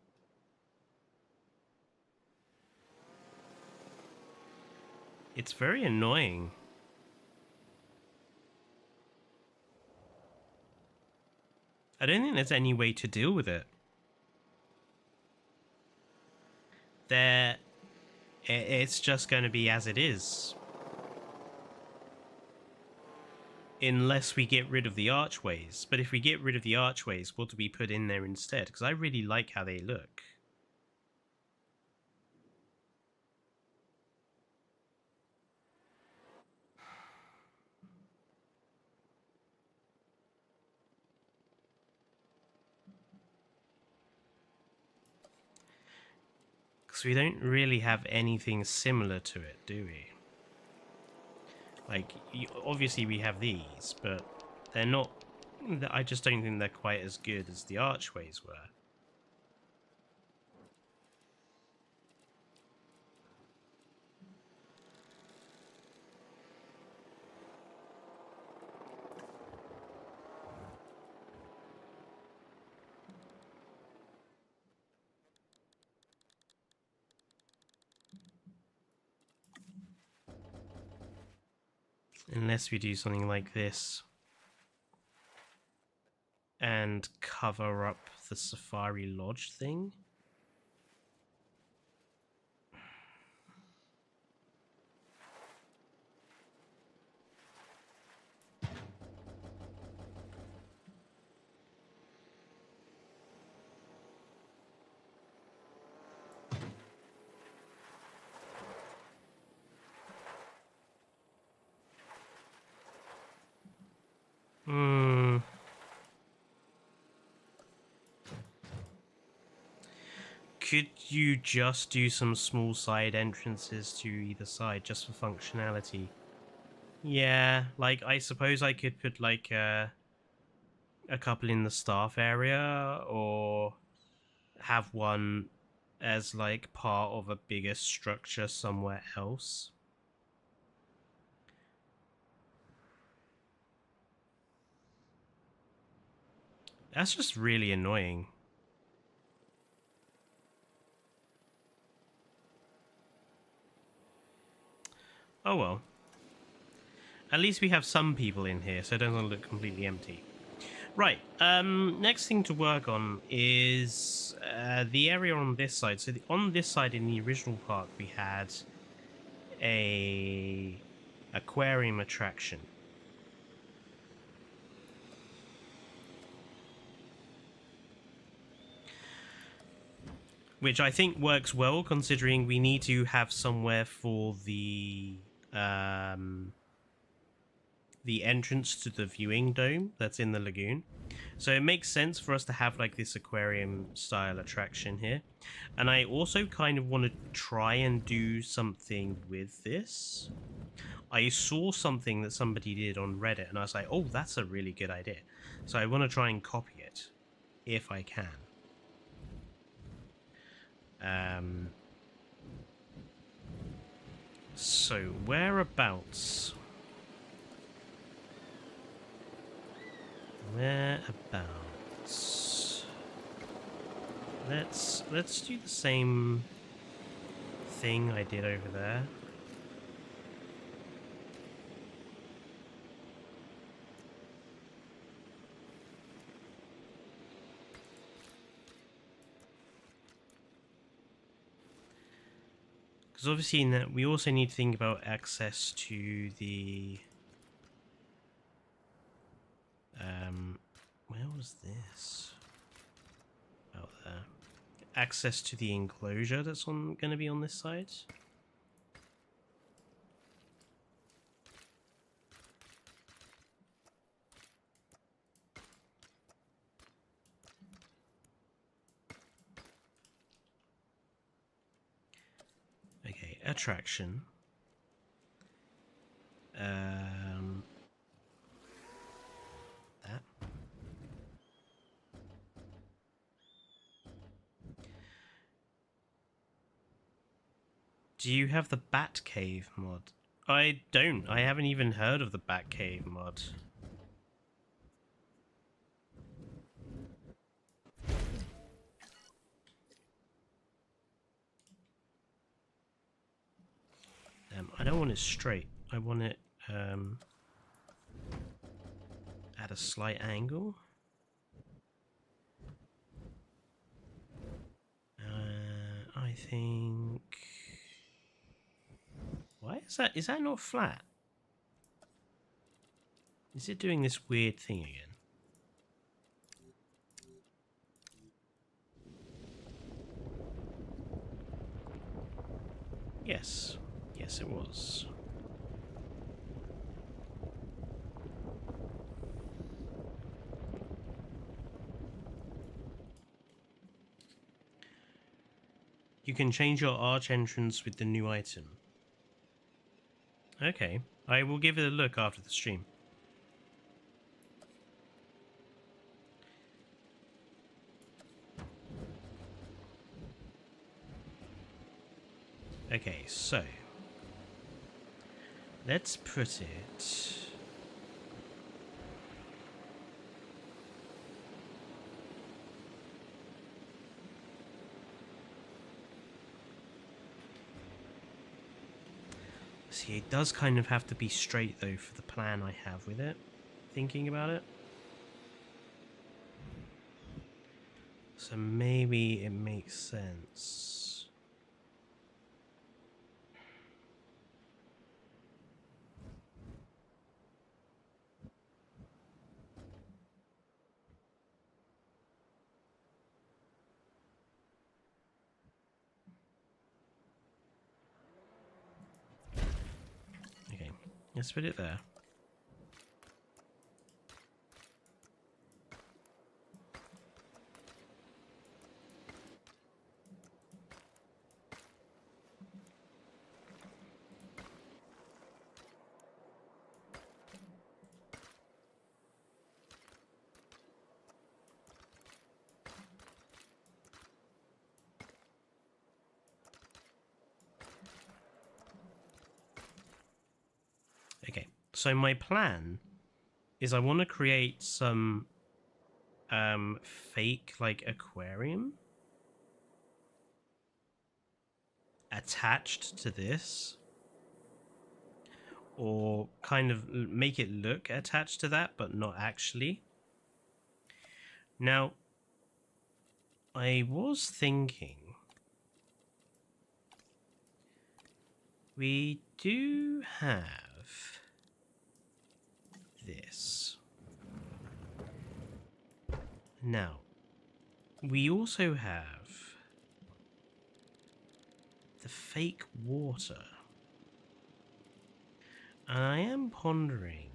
It's very annoying. I don't think there's any way to deal with it. It's just going to be as it is. Unless we get rid of the archways. But if we get rid of the archways, what do we put in there instead? Because I really like how they look. Because we don't really have anything similar to it, do we? Like, obviously we have these, but they're not... I just don't think they're quite as good as the archways were. Unless we do something like this. And cover up the Safari Lodge thing. Could you just do some small side entrances to either side just for functionality? Yeah, like I suppose I could put like a couple in the staff area, or have one as like part of a bigger structure somewhere else. That's just really annoying. Oh well. At least we have some people in here, so it doesn't look completely empty. Right, next thing to work on is the area on this side. So on this side in the original park we had a aquarium attraction. Which I think works well, considering we need to have somewhere for the entrance to the viewing dome that's in the lagoon. So it makes sense for us to have like this aquarium style attraction here. And I also kind of want to try and do something with this. I saw something that somebody did on Reddit and I was like, oh, that's a really good idea. So I want to try and copy it if I can. So whereabouts? Whereabouts? Let's do the same thing I did over there. Because obviously in that we also need to think about access to the where was this? Out there. Access to the enclosure that's going to be on this side. Okay, attraction. That. Do you have the Batcave mod? I don't. I haven't even heard of the Batcave mod. I don't want it straight. I want it at a slight angle. I think. Why is that? Is that not flat? Is it doing this weird thing again? Yes. Yes, it was. You can change your arch entrance with the new item. Okay, I will give it a look after the stream. Okay, so let's put it. See, it does kind of have to be straight though for the plan I have with it, thinking about it. So maybe it makes sense. Okay, let's put it there. Okay, so my plan is I want to create some fake like aquarium attached to this, or kind of make it look attached to that but not actually. Now I was thinking we do have this. Now, we also have the fake water. And I am pondering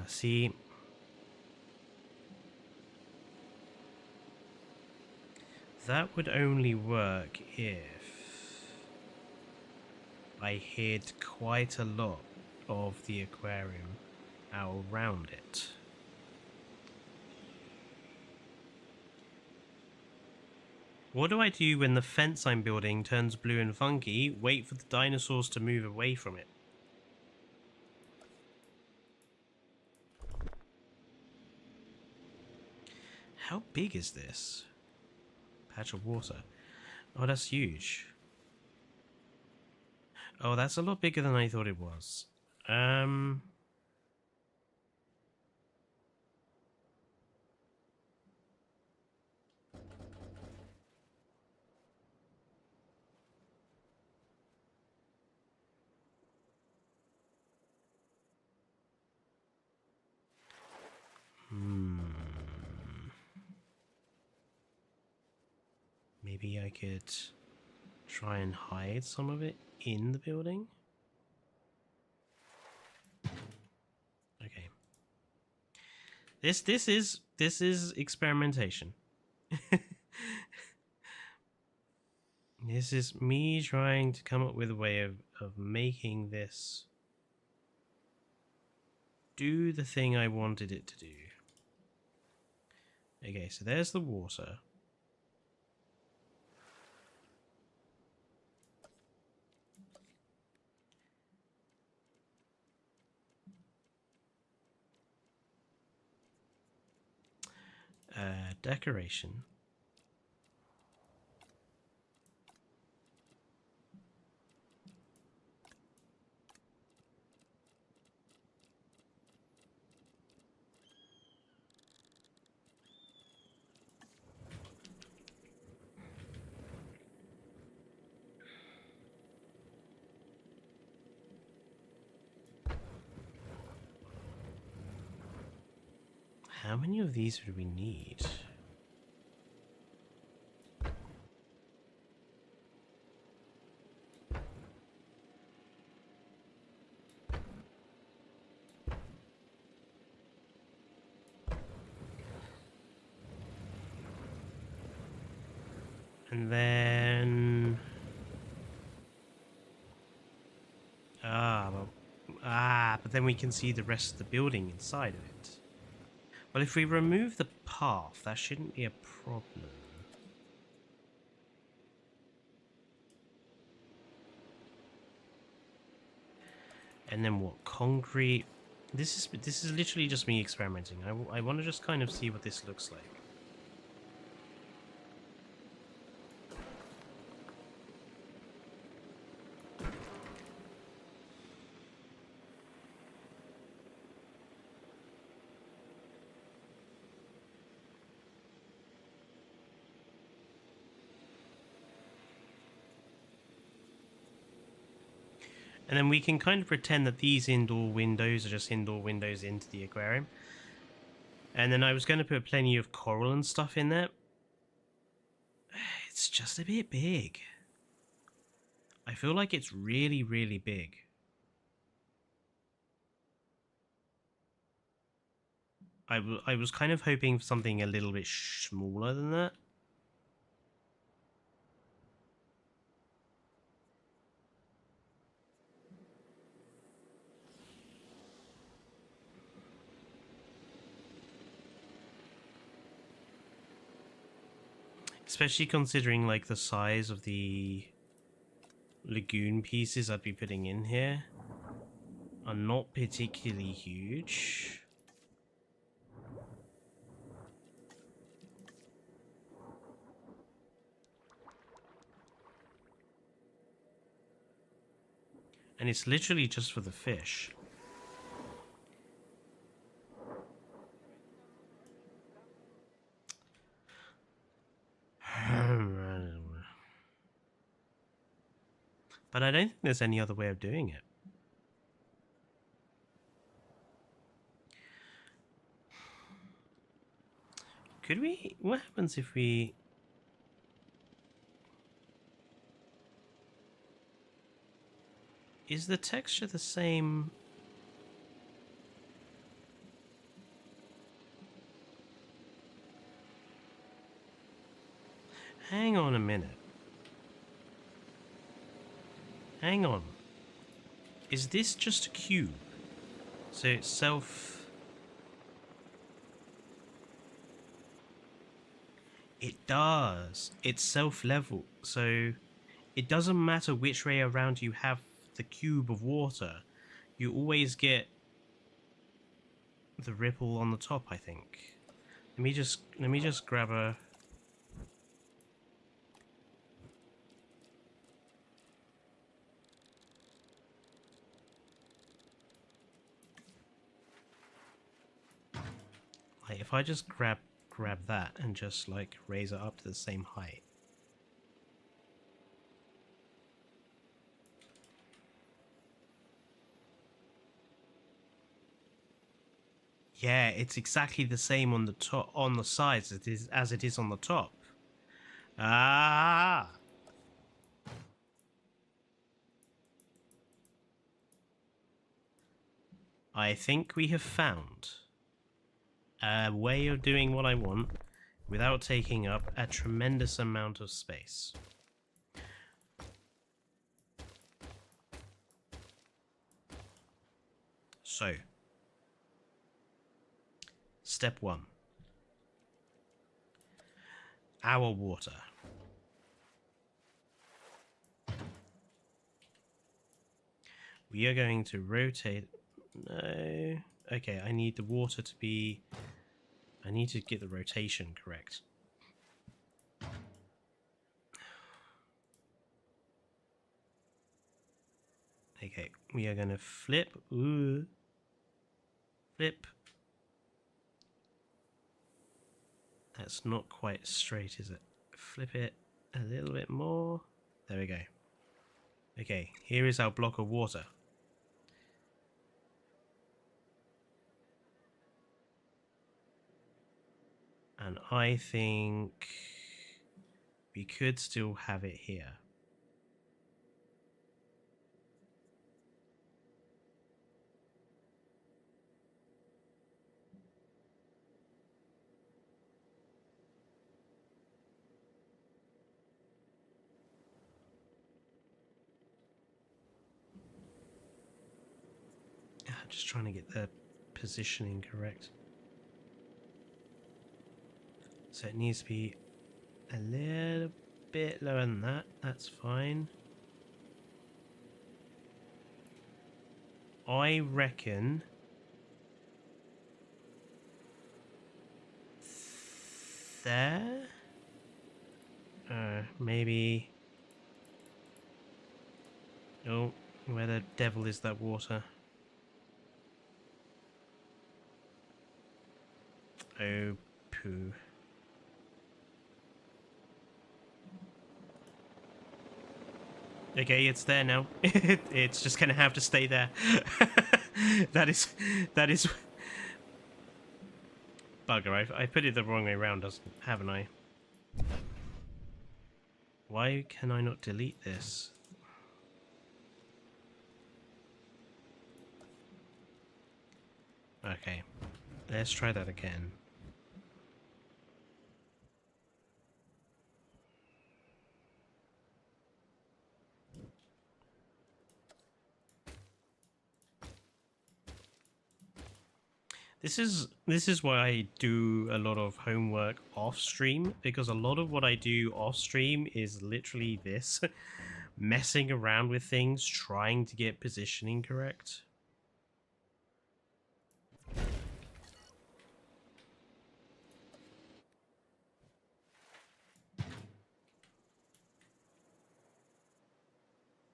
see, that would only work if I hid quite a lot of the aquarium around it. What do I do when the fence I'm building turns blue and funky? Wait for the dinosaurs to move away from it. How big is this patch of water? Oh, that's huge. Oh, that's a lot bigger than I thought it was. Maybe I could try and hide some of it in the building. Okay. This is experimentation. This is me trying to come up with a way of making this do the thing I wanted it to do. Okay, so there's the water. Decoration. How many of these would we need? And then... but then we can see the rest of the building inside of it. Well, if we remove the path, that shouldn't be a problem. And then what? Concrete? This is literally just me experimenting. I want to just kind of see what this looks like. And then we can kind of pretend that these indoor windows are just indoor windows into the aquarium. And then I was going to put plenty of coral and stuff in there. It's just a bit big. I feel like it's really, really big. I was kind of hoping for something a little bit smaller than that. Especially considering like the size of the lagoon pieces I'd be putting in here are not particularly huge. And it's literally just for the fish. But I don't think there's any other way of doing it. Could we... What happens if we... Is the texture the same? Hang on a minute. Hang on. Is this just a cube? So it's self... It does. It's self-level. So it doesn't matter which way around you have the cube of water. You always get the ripple on the top, I think. Let me just grab a... Like, if I just grab that and just like raise it up to the same height. Yeah, it's exactly the same on the top, on the sides as it is on the top. Ah! I think we have found a way of doing what I want without taking up a tremendous amount of space. So, step 1. Our water. We are going to rotate... No... Okay, I need the water to be... I need to get the rotation correct. Okay, we are going to flip. Ooh. Flip. That's not quite straight, is it? Flip it a little bit more. There we go. Okay, here is our block of water. And I think we could still have it here. Just trying to get the positioning correct. So it needs to be a little bit lower than that. That's fine. I reckon there. Maybe. Oh, where the devil is that water? Oh, poo. Okay, it's there now. It's just gonna have to stay there. That is bugger. I put it the wrong way around, haven't I? Why can I not delete this? Okay, let's try that again. This is why I do a lot of homework off stream, because a lot of what I do off stream is literally this. messing around with things, trying to get positioning correct.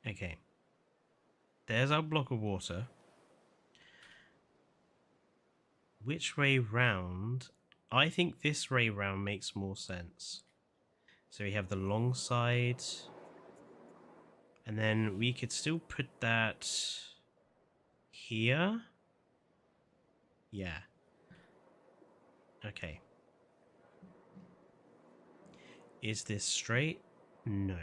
Okay. There's our block of water. Which way round? I think this way round makes more sense. So we have the long side. And then we could still put that here. Yeah. Okay. Is this straight? No.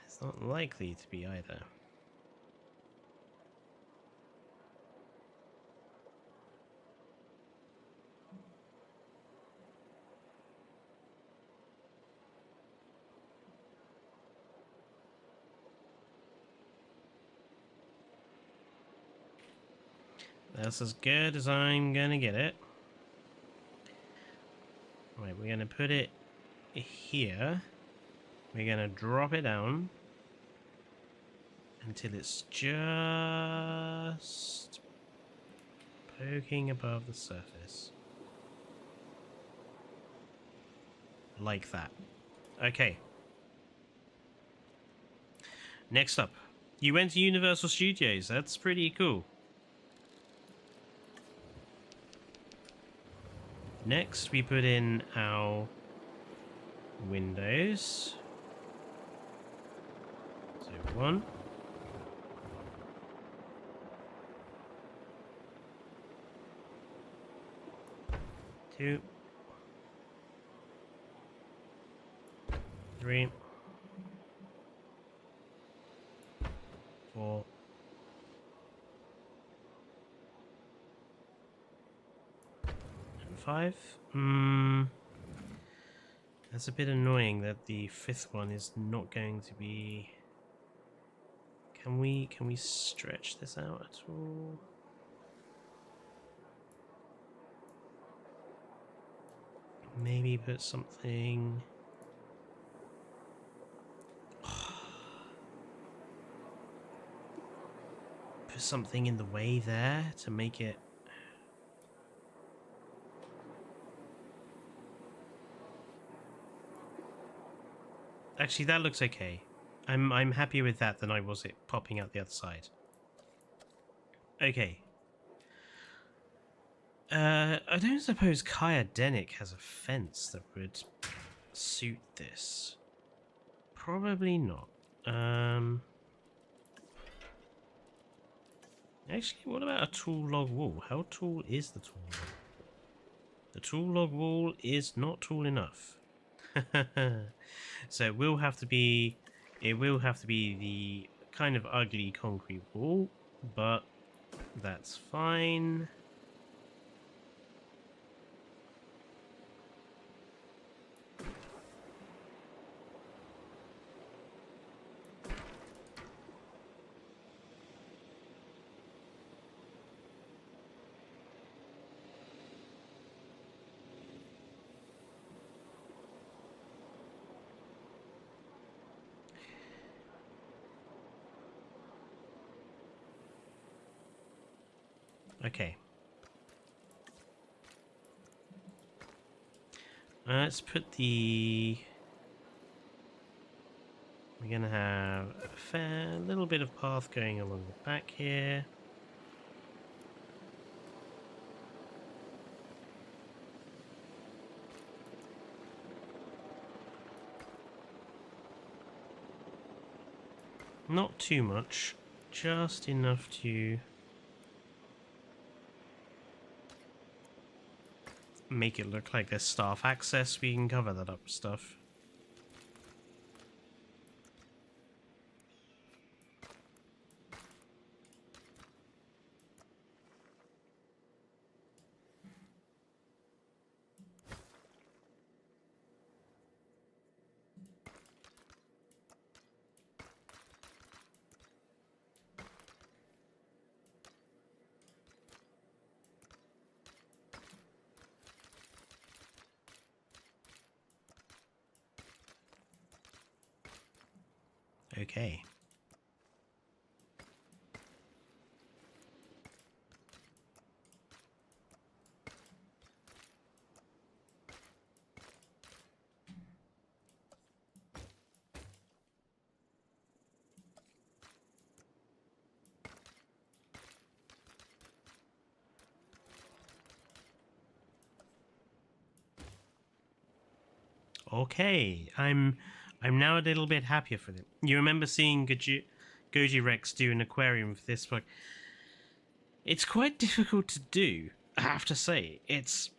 It's not likely to be either. That's as good as I'm gonna get it. Right, we're gonna put it here. We're gonna drop it down until it's just poking above the surface. Like that. Okay. Next up. You went to Universal Studios. That's pretty cool. Next, we put in our windows. So 1. 2. 3. 4. 5. That's a bit annoying that the 5th one is not going to be. Can we stretch this out at all? Maybe put something. Put something in the way there to make it. Actually, that looks okay. I'm happier with that than I was it popping out the other side. Okay. I don't suppose Kaya Denick has a fence that would suit this. Probably not. Actually, what about a tall log wall? How tall is the tall log? The tall log wall is not tall enough. So it will have to be the kind of ugly concrete wall, but that's fine. Okay. Let's put the. We're gonna have a fair little bit of path going along the back here. Not too much, just enough to make it look like there's staff access. We can cover that up with stuff. Okay. Okay, I'm now a little bit happier for them. You remember seeing Goji Rex do an aquarium for this book? It's quite difficult to do, I have to say. It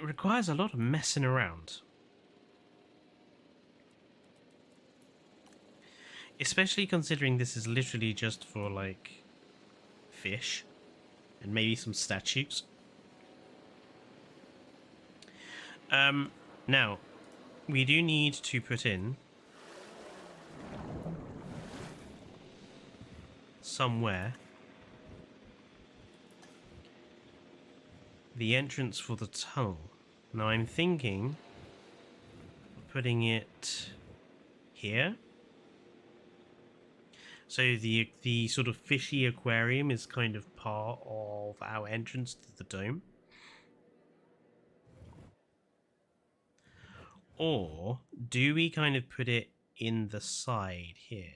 requires a lot of messing around. Especially considering this is literally just for like fish and maybe some statues. Now, we do need to put in somewhere the entrance for the tunnel. Now I'm thinking of putting it here. So the sort of fishy aquarium is kind of part of our entrance to the dome. Or do we kind of put it in the side here?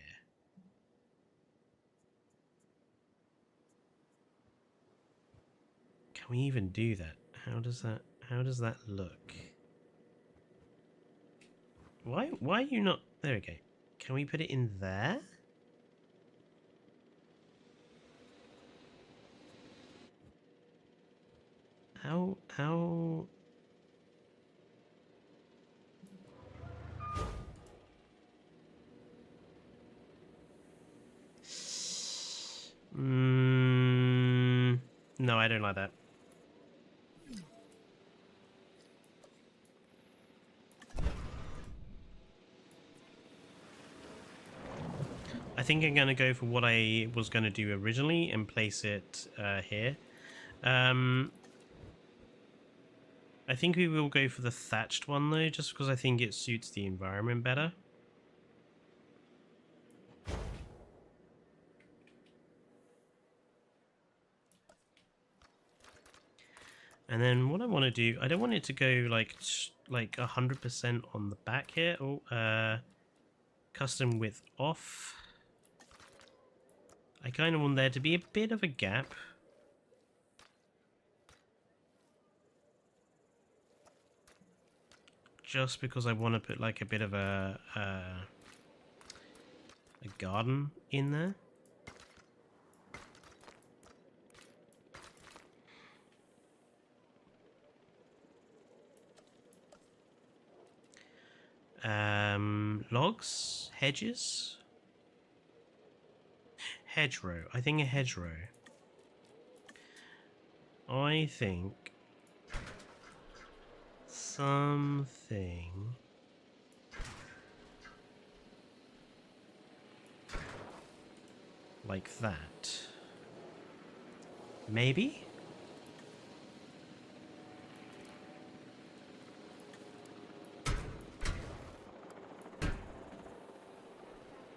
Can we even do that? How does that look? Why are you not... There we go. Can we put it in there? How... No, I don't like that. I think I'm going to go for what I was going to do originally and place it here. I think we will go for the thatched one though, just because I think it suits the environment better. And then what I want to do, I don't want it to go like 100% on the back here. Oh, custom width off. I kind of want there to be a bit of a gap. Just because I want to put like a bit of a garden in there. Logs, hedges, hedgerow. I think a hedgerow. I think something like that. Maybe?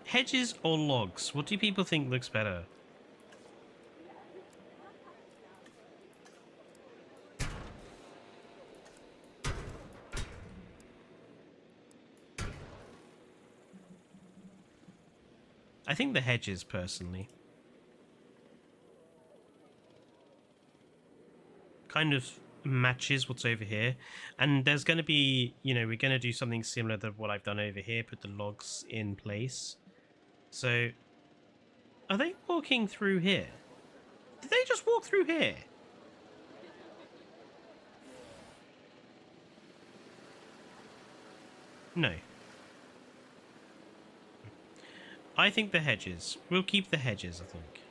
Hedges or logs? What do people think looks better? I think the hedges, personally. Kind of matches what's over here. And there's going to be, you know, we're going to do something similar to what I've done over here, put the logs in place. So, are they walking through here? Did they just walk through here? No. I think the hedges. We'll keep the hedges, I think.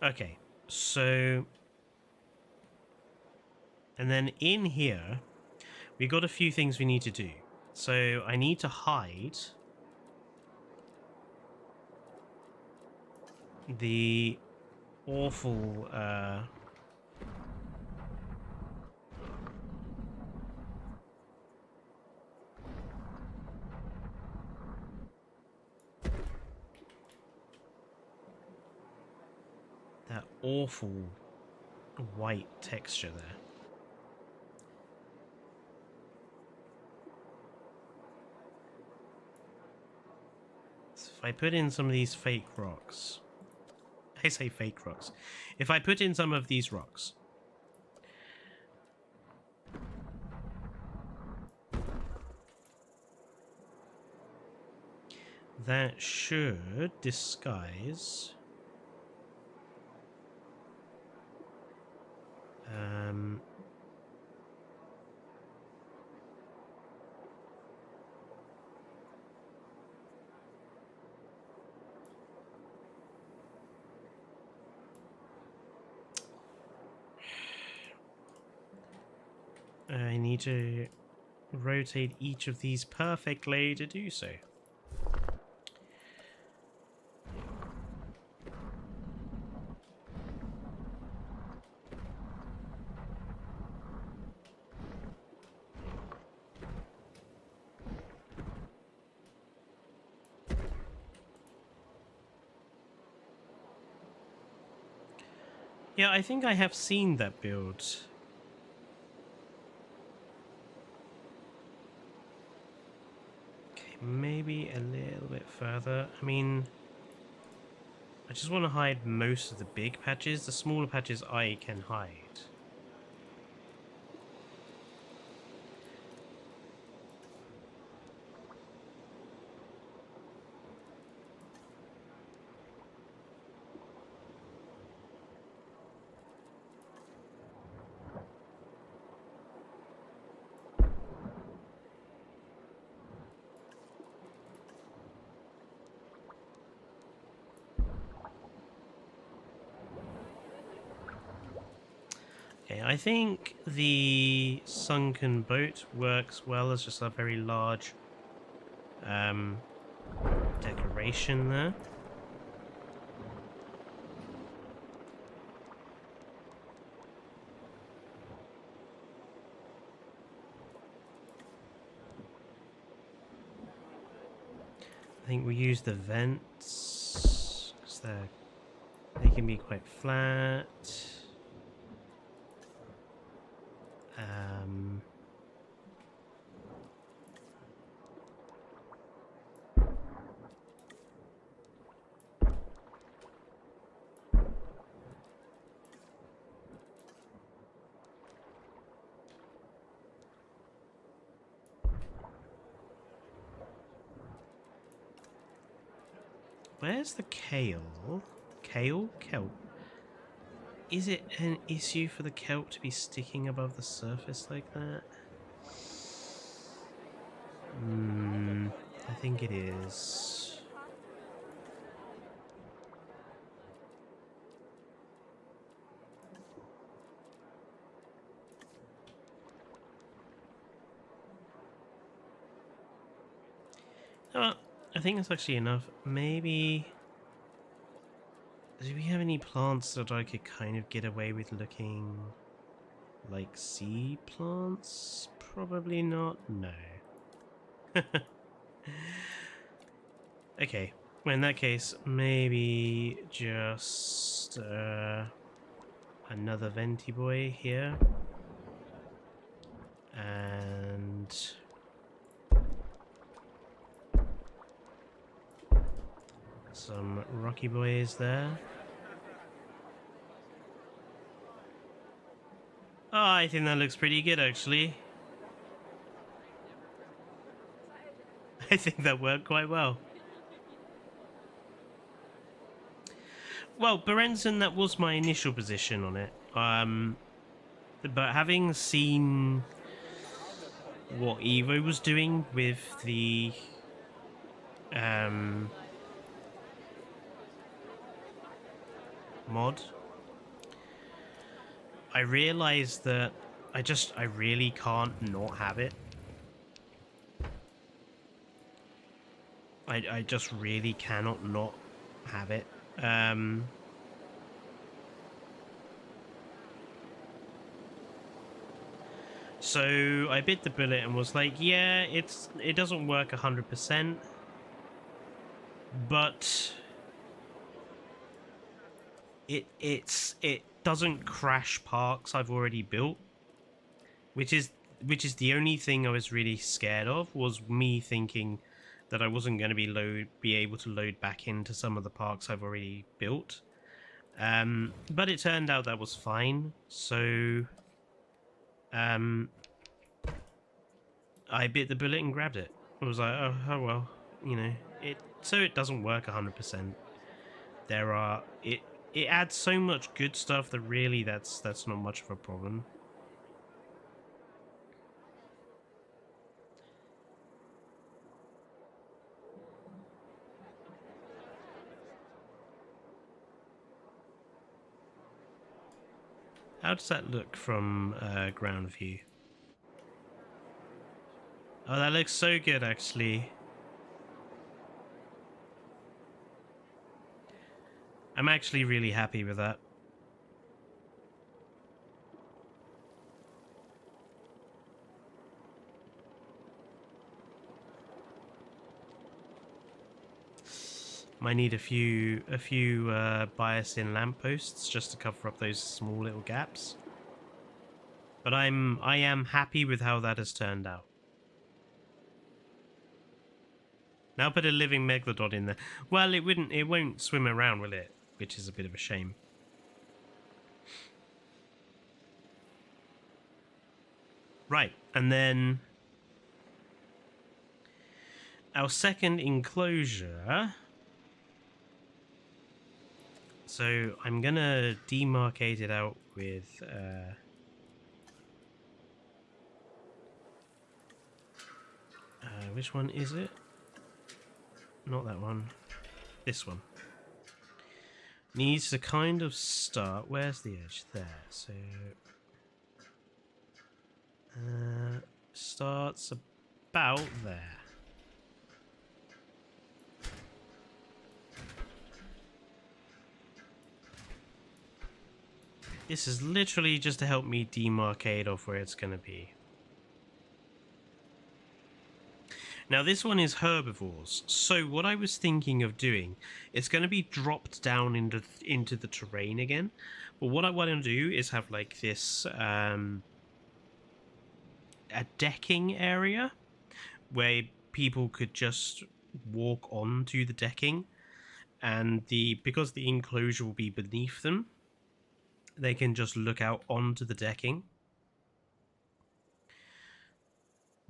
Okay, so... And then in here, we got a few things we need to do. So I need to hide the awful that awful white texture there. So if I put in some of these fake rocks, I say fake rocks. If I put in some of these rocks, that should disguise I need to rotate each of these perfectly to do so. Yeah, I think I have seen that build. Okay, maybe a little bit further. I mean, I just want to hide most of the big patches. The smaller patches I can hide. Okay, I think the sunken boat works well as just a very large decoration there. I think we use the vents because they can be quite flat. Where's the kale? Kale? Kelp? Is it an issue for the kelp to be sticking above the surface like that? I think it is. Oh, I think that's actually enough. Maybe... Do we have any plants that I could kind of get away with looking like sea plants? Probably not. No. Okay. Well, in that case, maybe just another venti boy here. And... some rocky boys there. Oh, I think that looks pretty good, actually. I think that worked quite well. Well, Berenson, that was my initial position on it. But having seen what Evo was doing with the mod, I realized that I really can't not have it. I just really cannot not have it. So I bit the bullet and was like, yeah, it doesn't work 100%, but it doesn't crash parks I've already built, which is the only thing I was really scared of, was me thinking that I wasn't going to be able to load back into some of the parks I've already built. But it turned out that was fine. So I bit the bullet and grabbed it. I was like, oh well, you know, so it doesn't work 100%. It adds so much good stuff that really that's not much of a problem. How does that look from ground view? Oh, that looks so good, actually. I'm actually really happy with that. Might need a few bias in lampposts just to cover up those small little gaps. But I am happy with how that has turned out. Now put a living megalodon in there. Well, it won't swim around, will it? Which is a bit of a shame. Right, and then our second enclosure. So I'm gonna demarcate it out with which one is it? Not that one. This one. Needs to kind of start. Where's the edge? There. So starts about there. This is literally just to help me demarcate off where it's going to be. Now this one is herbivores, so what I was thinking of doing, it's going to be dropped down into the terrain again, but what I want to do is have like this a decking area where people could just walk onto the decking, and because the enclosure will be beneath them, they can just look out onto the decking.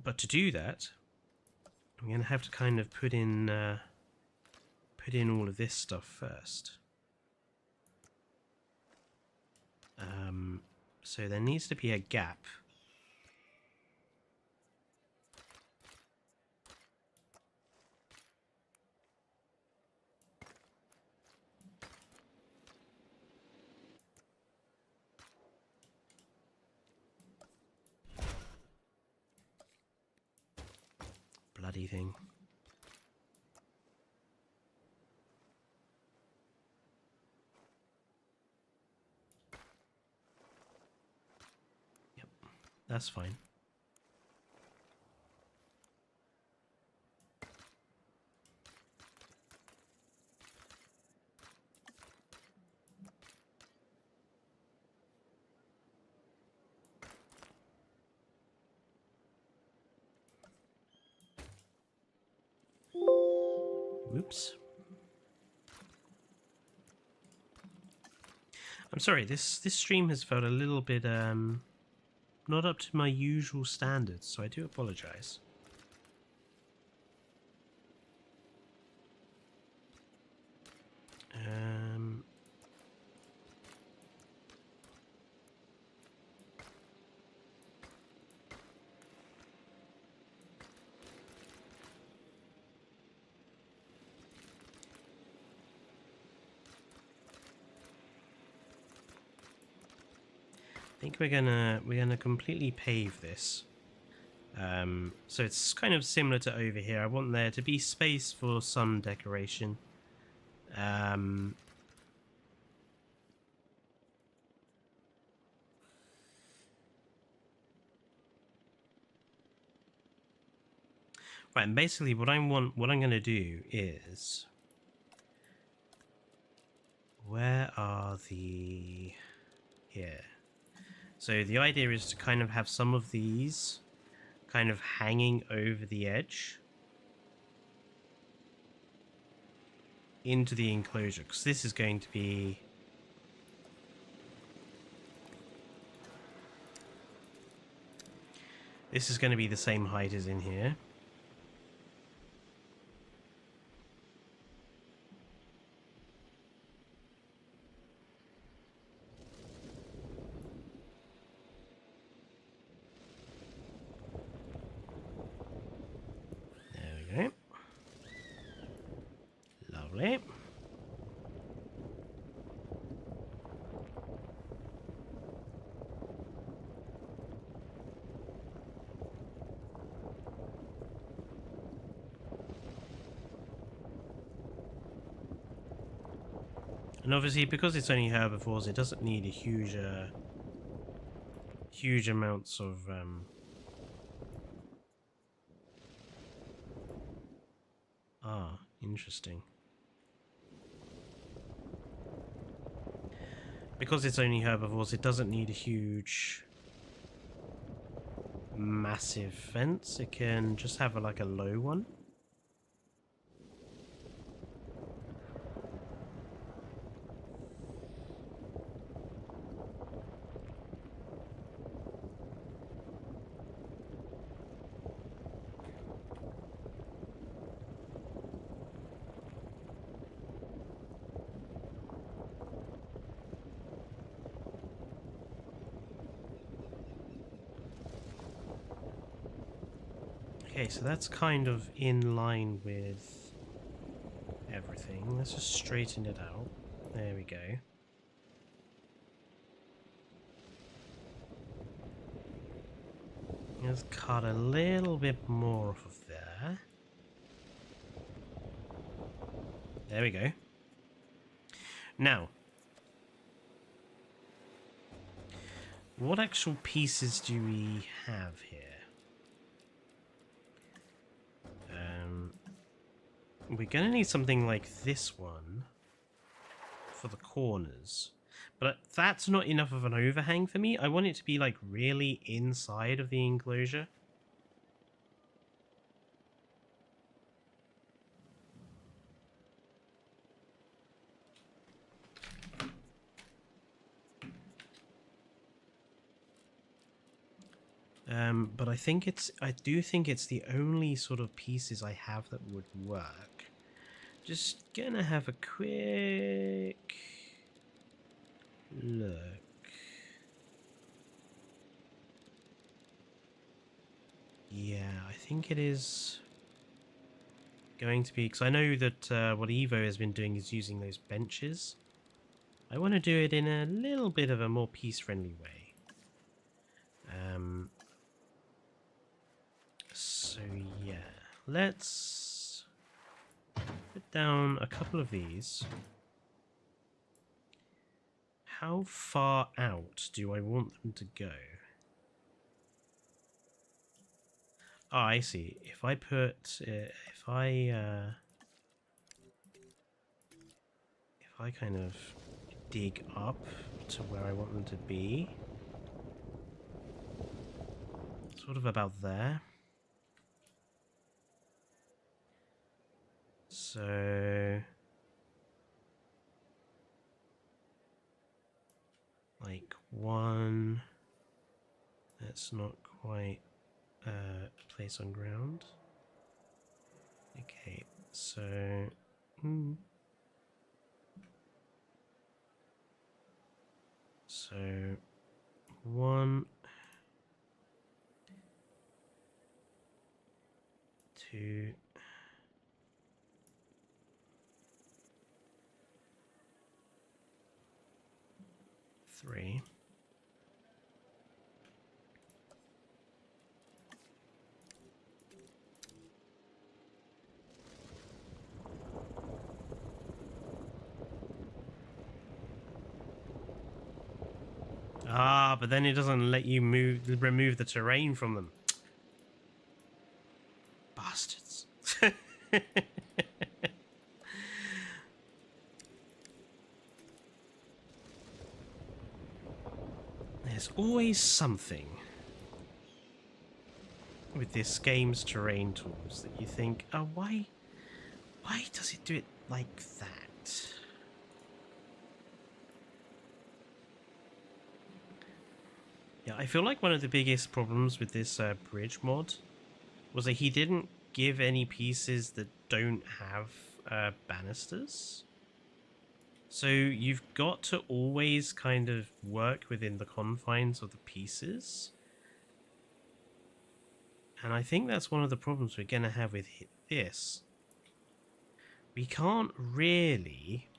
But to do that, I'm going to have to kind of put in all of this stuff first. So there needs to be a gap. Bloody thing. Yep, that's fine. Whoops. I'm sorry, this stream has felt a little bit not up to my usual standards, so I do apologize. I think we're gonna completely pave this. So it's kind of similar to over here. I want there to be space for some decoration. Right, and basically what I'm going to do is, where are the, here. So the idea is to kind of have some of these kind of hanging over the edge into the enclosure, because this is going to be, the same height as in here. There we go. Lovely. And obviously, because it's only herbivores, it doesn't need a huge amounts of interesting. Because it's only herbivores, it doesn't need a huge, massive fence. It can just have like a low one. Okay, so that's kind of in line with everything. Let's just straighten it out. There we go. Let's cut a little bit more off of there. There we go. Now, what actual pieces do we have here? We're going to need something like this one for the corners. But that's not enough of an overhang for me. I want it to be like really inside of the enclosure. But I do think it's the only sort of pieces I have that would work. Just gonna have a quick look. Yeah, I think it is going to be, because I know that what Evo has been doing is using those benches. I want to do it in a little bit of a more peace-friendly way. So yeah, let's put down a couple of these. How far out do I want them to go? Oh, I see. If I put, if I kind of dig up to where I want them to be, sort of about there. So, like one, that's not quite place on ground. Okay, so, so 1, 2, 3. Ah, but then it doesn't let you remove the terrain from them. Bastards. There's always something with this game's terrain tools that you think, oh, why does it do it like that? Yeah, I feel like one of the biggest problems with this bridge mod was that he didn't give any pieces that don't have banisters. So you've got to always kind of work within the confines of the pieces. And I think that's one of the problems we're going to have with this. We can't really...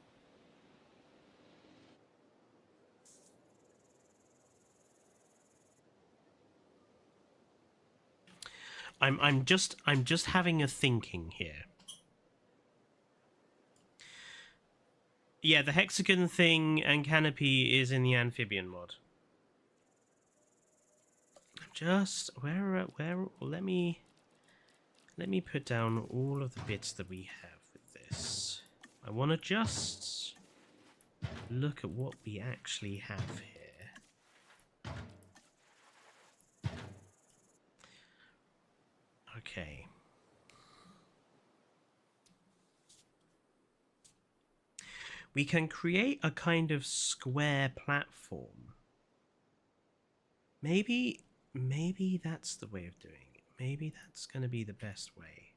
I'm just having a thinking here. Yeah, the hexagon thing and canopy is in the amphibian mod. Just where let me put down all of the bits that we have with this. I want to just look at what we actually have here. Okay. We can create a kind of square platform. Maybe that's the way of doing it. Maybe that's going to be the best way.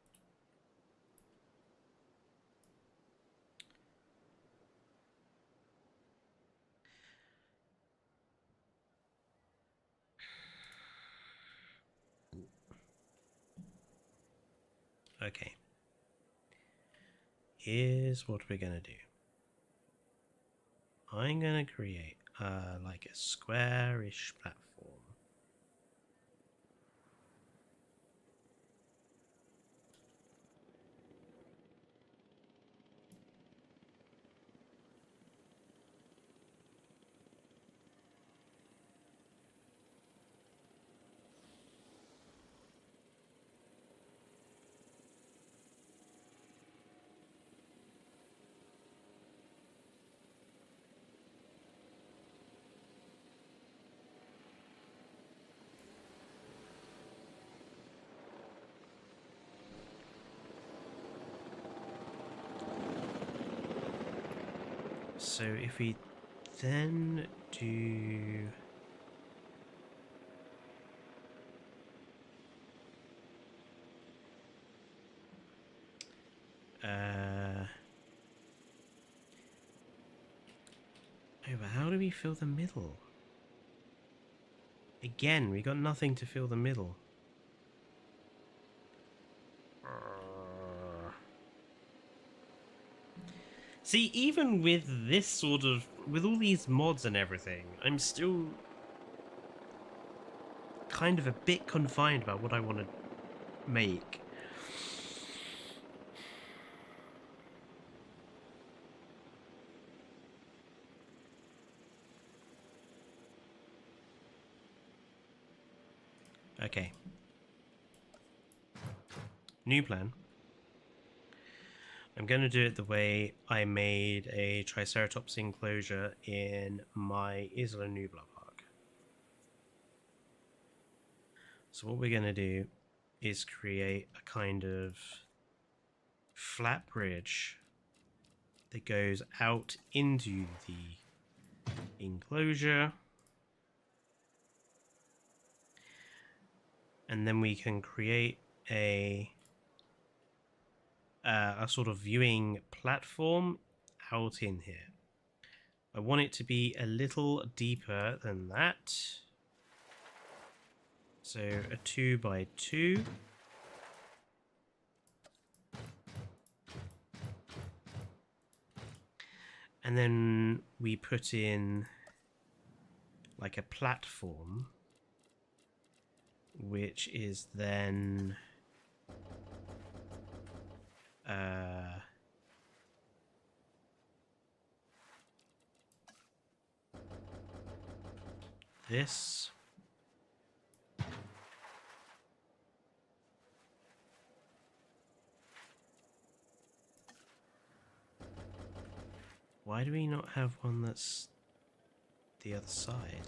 Okay. Here's what we're going to do. I'm going to create like a square-ish platform. So if we then do... Oh, but how do we fill the middle? Again, we got nothing to fill the middle. See, even with this sort of... with all these mods and everything, I'm still kind of a bit confined about what I want to make. Okay. New plan. I'm going to do it the way I made a Triceratops enclosure in my Isla Nublar park. So what we're going to do is create a kind of flat bridge that goes out into the enclosure. And then we can create a sort of viewing platform out in here. I want it to be a little deeper than that. So a 2x2. And then we put in like a platform, which is then this. Why do we not have one that's the other side?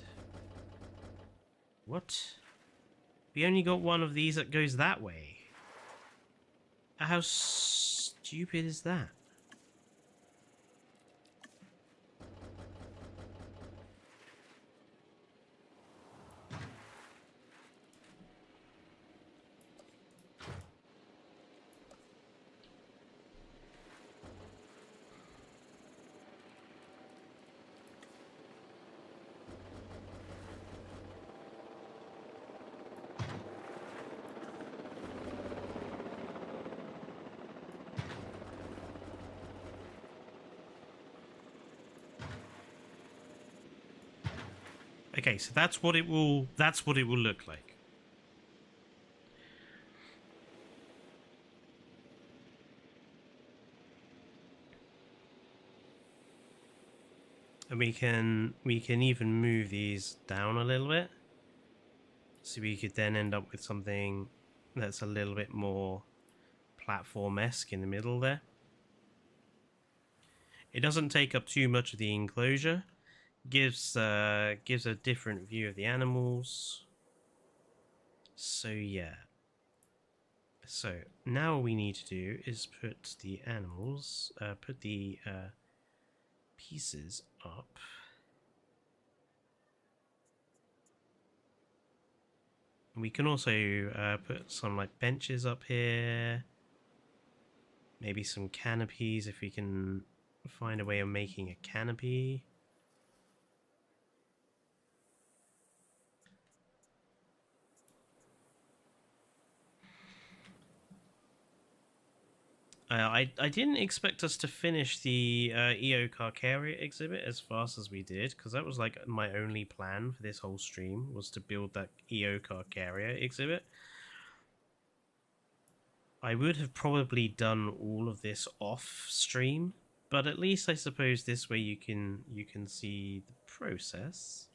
What? We only got one of these that goes that way. How stupid is that? Okay, so that's what it will look like. And we can even move these down a little bit. So we could then end up with something that's a little bit more platform-esque in the middle there. It doesn't take up too much of the enclosure. Gives a different view of the animals. So yeah. So now all we need to do is put the animals, put the pieces up. We can also put some like benches up here. Maybe some canopies if we can find a way of making a canopy. I didn't expect us to finish the EO Carcaria exhibit as fast as we did, because that was like my only plan for this whole stream, was to build that EO Carcaria exhibit. I would have probably done all of this off stream, but at least I suppose this way you can see the process.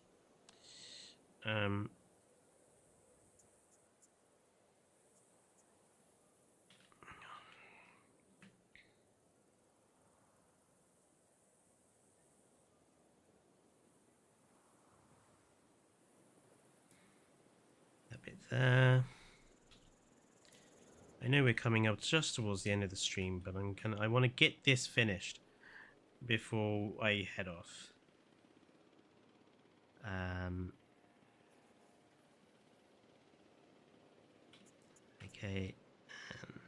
That bit there. I know we're coming up just towards the end of the stream, but I want to get this finished before I head off. Okay, and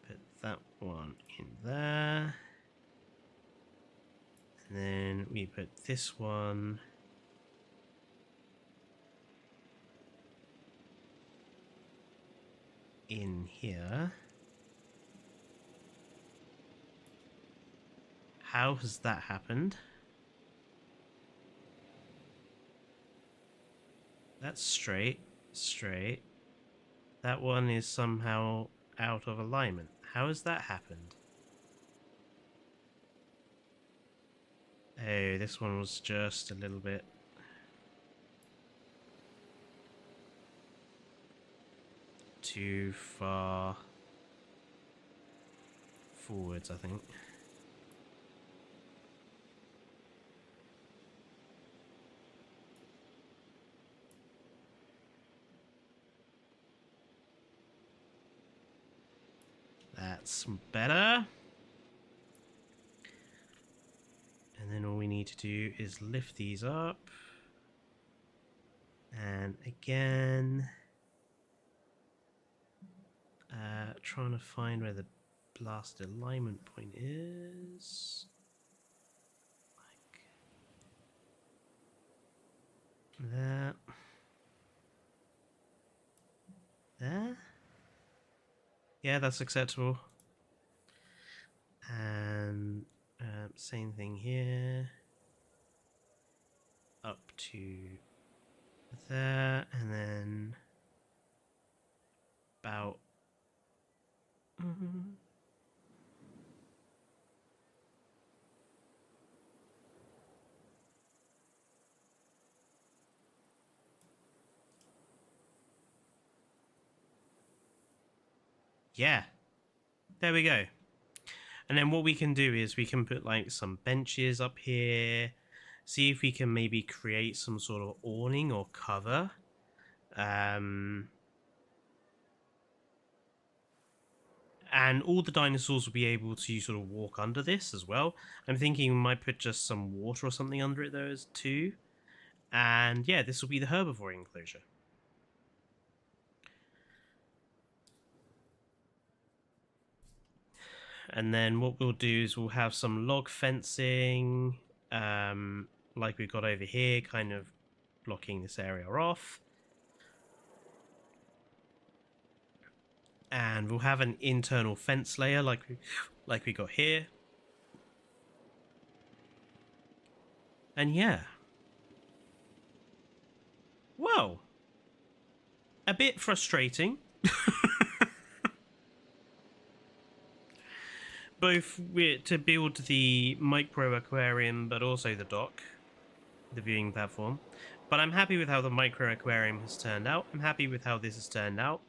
put that one in there. And then we put this one in here. How has that happened? That's straight. That one is somehow out of alignment. How has that happened? Oh, this one was just a little bit too far forwards, I think. That's better. And then all we need to do is lift these up. And again, trying to find where the blasted alignment point is. Like that. There. Yeah, that's acceptable. And same thing here. Up to there, and then about yeah, there we go. And then what we can do is we can put like some benches up here, see if we can maybe create some sort of awning or cover. And all the dinosaurs will be able to sort of walk under this as well. I'm thinking we might put just some water or something under it though too. And yeah, this will be the herbivore enclosure. And then what we'll do is we'll have some log fencing, like we've got over here, kind of blocking this area off. And we'll have an internal fence layer like we got here. And yeah. Well, a bit frustrating. Both to build the micro aquarium, but also the dock, the viewing platform. But I'm happy with how the micro aquarium has turned out. I'm happy with how this has turned out.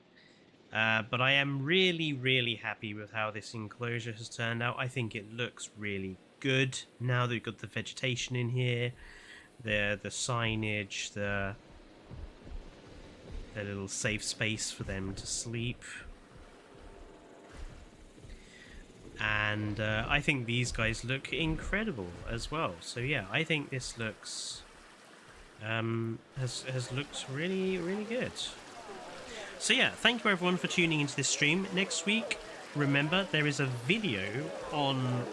But I am really, really happy with how this enclosure has turned out. I think it looks really good now that we've got the vegetation in here, the signage, the little safe space for them to sleep. And I think these guys look incredible as well. So yeah, I think this looks has looked really, really good. So yeah, thank you everyone for tuning into this stream. Next week, remember, there is a video on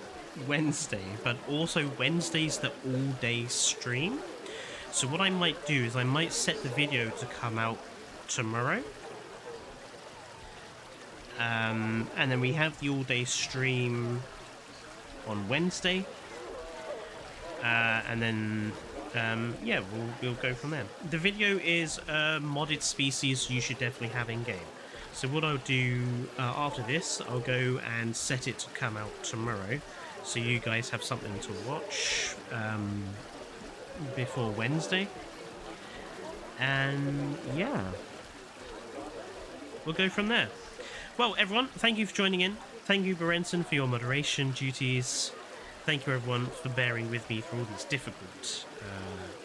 Wednesday, but also Wednesday's the all-day stream. So what I might do is I might set the video to come out tomorrow. And then we have the all-day stream on Wednesday. And then yeah, we'll go from there. The video is a modded species you should definitely have in game. So what I'll do after this, I'll go and set it to come out tomorrow, so you guys have something to watch before Wednesday. And yeah, we'll go from there. Well, everyone, thank you for joining in. Thank you, Berenson, for your moderation duties. Thank you, everyone, for bearing with me through all these difficult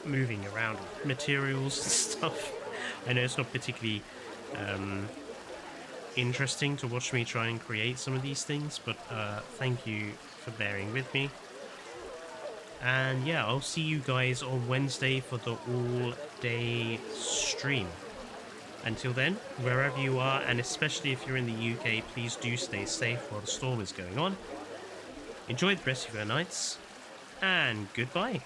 moving around materials and stuff. I know it's not particularly interesting to watch me try and create some of these things, but thank you for bearing with me. And yeah, I'll see you guys on Wednesday for the all-day stream. Until then, wherever you are, and especially if you're in the UK, please do stay safe while the storm is going on. Enjoy the rest of your nights, and goodbye.